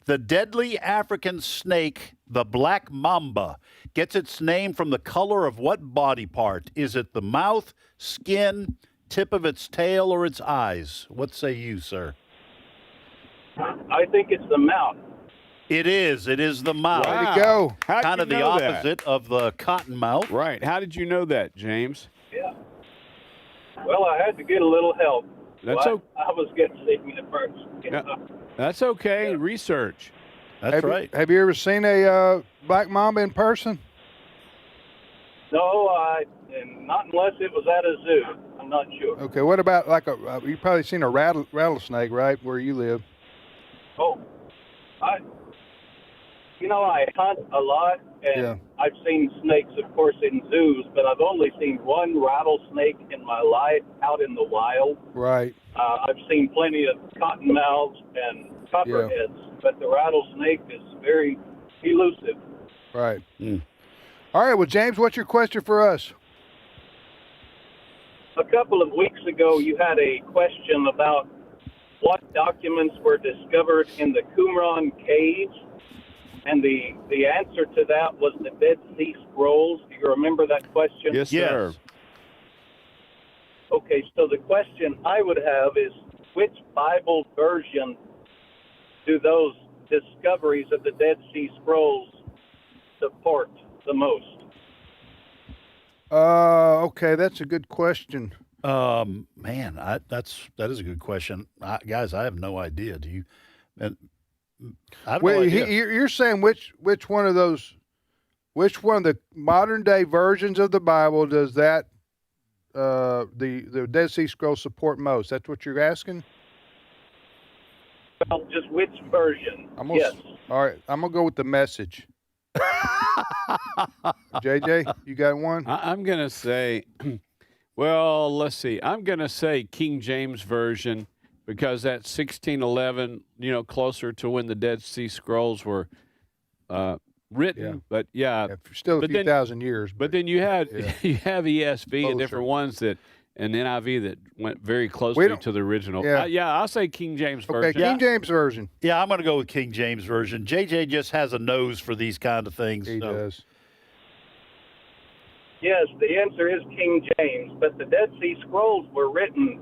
The deadly African snake, the Black Mamba, gets its name from the color of what body part? Is it the mouth, skin, tip of its tail, or its eyes? What say you, sir? I think it's the mouth. It is. It is the mouth. Wow. Way to go. Kind of the opposite of the cottonmouth. Right. How did you know that, James? Yeah. Well, I had to get a little help. That's I was guessing at first. That's okay. Research. That's right. Have you ever seen a black mamba in person? No, not unless it was at a zoo. I'm not sure. Okay. What about you've probably seen a rattlesnake, right, where you live? Oh, I hunt a lot, and I've seen snakes, of course, in zoos, but I've only seen one rattlesnake in my life out in the wild. Right. I've seen plenty of cottonmouths and copperheads, but the rattlesnake is very elusive. Right. All right. Well, James, what's your question for us? A couple of weeks ago, you had a question about what documents were discovered in the Qumran caves. And the answer to that was the Dead Sea Scrolls. Do you remember that question? Yes, sir. Okay, so the question I would have is, which Bible version do those discoveries of the Dead Sea Scrolls support the most? Okay, that's a good question. Man, that is a good question, guys. I have no idea. Do you? And I have no idea. You're saying which one of the modern day versions of the Bible does that the Dead Sea Scrolls support most? That's what you're asking? Well, just which version? Yes. All right, I'm gonna go with the Message. JJ, you got one? I'm gonna say, well, let's see. I'm gonna say King James version because that's 1611. Closer to when the Dead Sea Scrolls were written. Yeah. But still a few thousand years. But then you have ESV and different ones and NIV that went very closely to the original. I'll say King James version. Okay, King James version. Yeah, I'm going to go with King James version. JJ just has a nose for these kind of things. He does. Yes, the answer is King James, but the Dead Sea Scrolls were written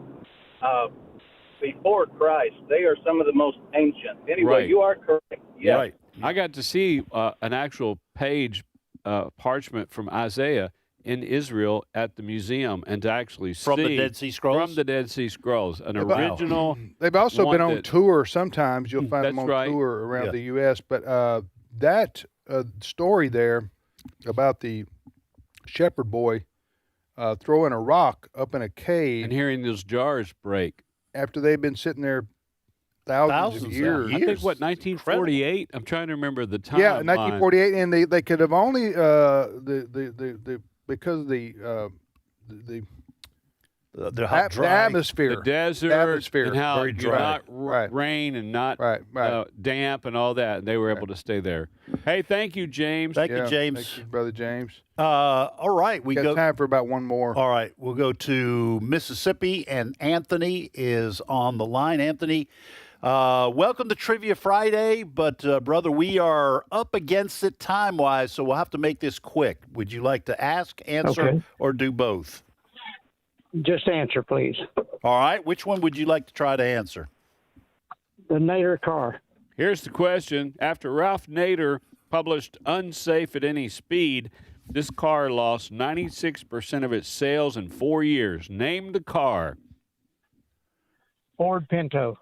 before Christ. They are some of the most ancient. Anyway, you are correct. Yes. Right. I got to see an actual page parchment from Isaiah in Israel at the museum, and to actually see from the Dead Sea Scrolls. From the Dead Sea Scrolls, an original. They've also been on tour. Sometimes you'll find them on right. tour around the U.S. But that story there about the shepherd boy throwing a rock up in a cave and hearing those jars break after they've been sitting there thousands of years. I think 1948. I'm trying to remember the time. Yeah, 1948, and they could have only because of the atmosphere, the desert, and how very dry, not rain and not damp and all that. They were able to stay there. Hey, thank you, James. Thank you, James. Thank you, Brother James. All right, we got time for about one more. All right, we'll go to Mississippi, and Anthony is on the line. Anthony, welcome to Trivia Friday, but brother, we are up against it time-wise, so we'll have to make this quick. Would you like to ask, answer, or do both? Just answer, please. All right. Which one would you like to try to answer? The Nader car. Here's the question. After Ralph Nader published Unsafe at Any Speed, this car lost 96% of its sales in 4 years. Name the car. Ford Pinto.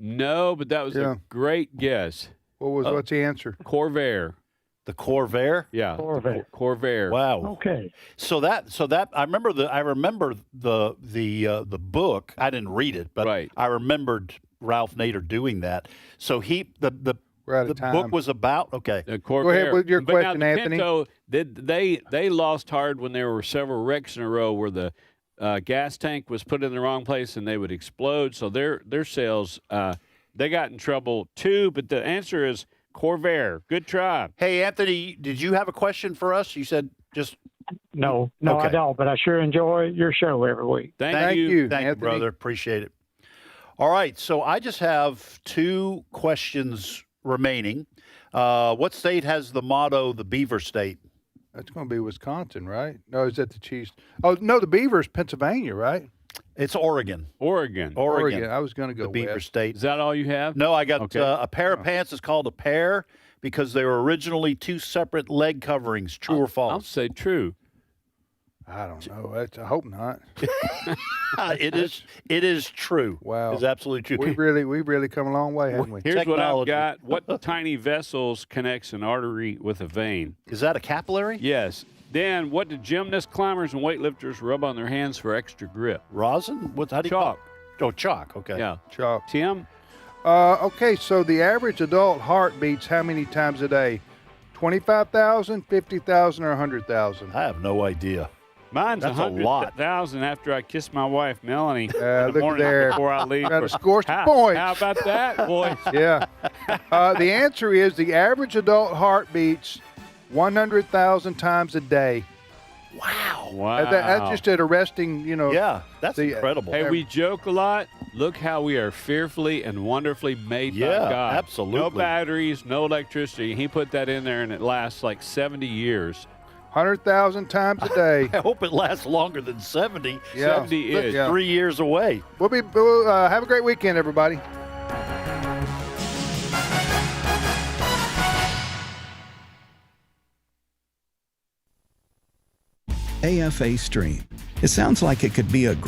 No, but that was a great guess. What's the answer? Corvair. The Corvair? Yeah. Corvair. Wow. Okay. So that I remember the book. I didn't read it, but I remembered Ralph Nader doing that. So the book was about Corvair. Go ahead with your question, Anthony. Pinto, they lost hard when there were several wrecks in a row where the gas tank was put in the wrong place and they would explode. So their sales they got in trouble too. But the answer is Corvair. Good try. Hey, Anthony, did you have a question for us? You said just... No, I don't, but I sure enjoy your show every week. Thank you. Thank you, brother. Appreciate it. All right, so I just have 2 questions remaining. What state has the motto, the Beaver State? That's going to be Wisconsin, right? No, is that the Chiefs? Oh, no, the Beaver is Pennsylvania, right? It's Oregon. Oregon. I was going to go the Beaver west. State. Is that all you have? No, I got a pair of pants is called a pair because they were originally 2 separate leg coverings. True or false? I'll say true. I don't know. I hope not. It is true. Wow. It's absolutely true. We've really come a long way, haven't we? Here's what I've got. What tiny vessels connects an artery with a vein? Is that a capillary? Yes. Then, what do gymnasts, climbers, and weightlifters rub on their hands for extra grip? Rosin? How do you chalk? Oh, chalk. Okay. Yeah. Chalk. Tim? Okay, so the average adult heart beats how many times a day? 25,000, 50,000, or 100,000? I have no idea. Mine's That's a lot. 100,000 after I kiss my wife, Melanie, in look the morning there. before I leave. Got to score some points. How about that, boys? Yeah. The answer is the average adult heart beats 100,000 times a day. Wow. That's just at a resting, Yeah, that's incredible. Hey, we joke a lot. Look how we are fearfully and wonderfully made by God. Absolutely. No batteries, no electricity. He put that in there, and it lasts like 70 years. 100,000 times a day. I hope it lasts longer than 70. Yeah. 70 is. Yeah. 3 years away. We'll have a great weekend, everybody. AFA Stream. It sounds like it could be a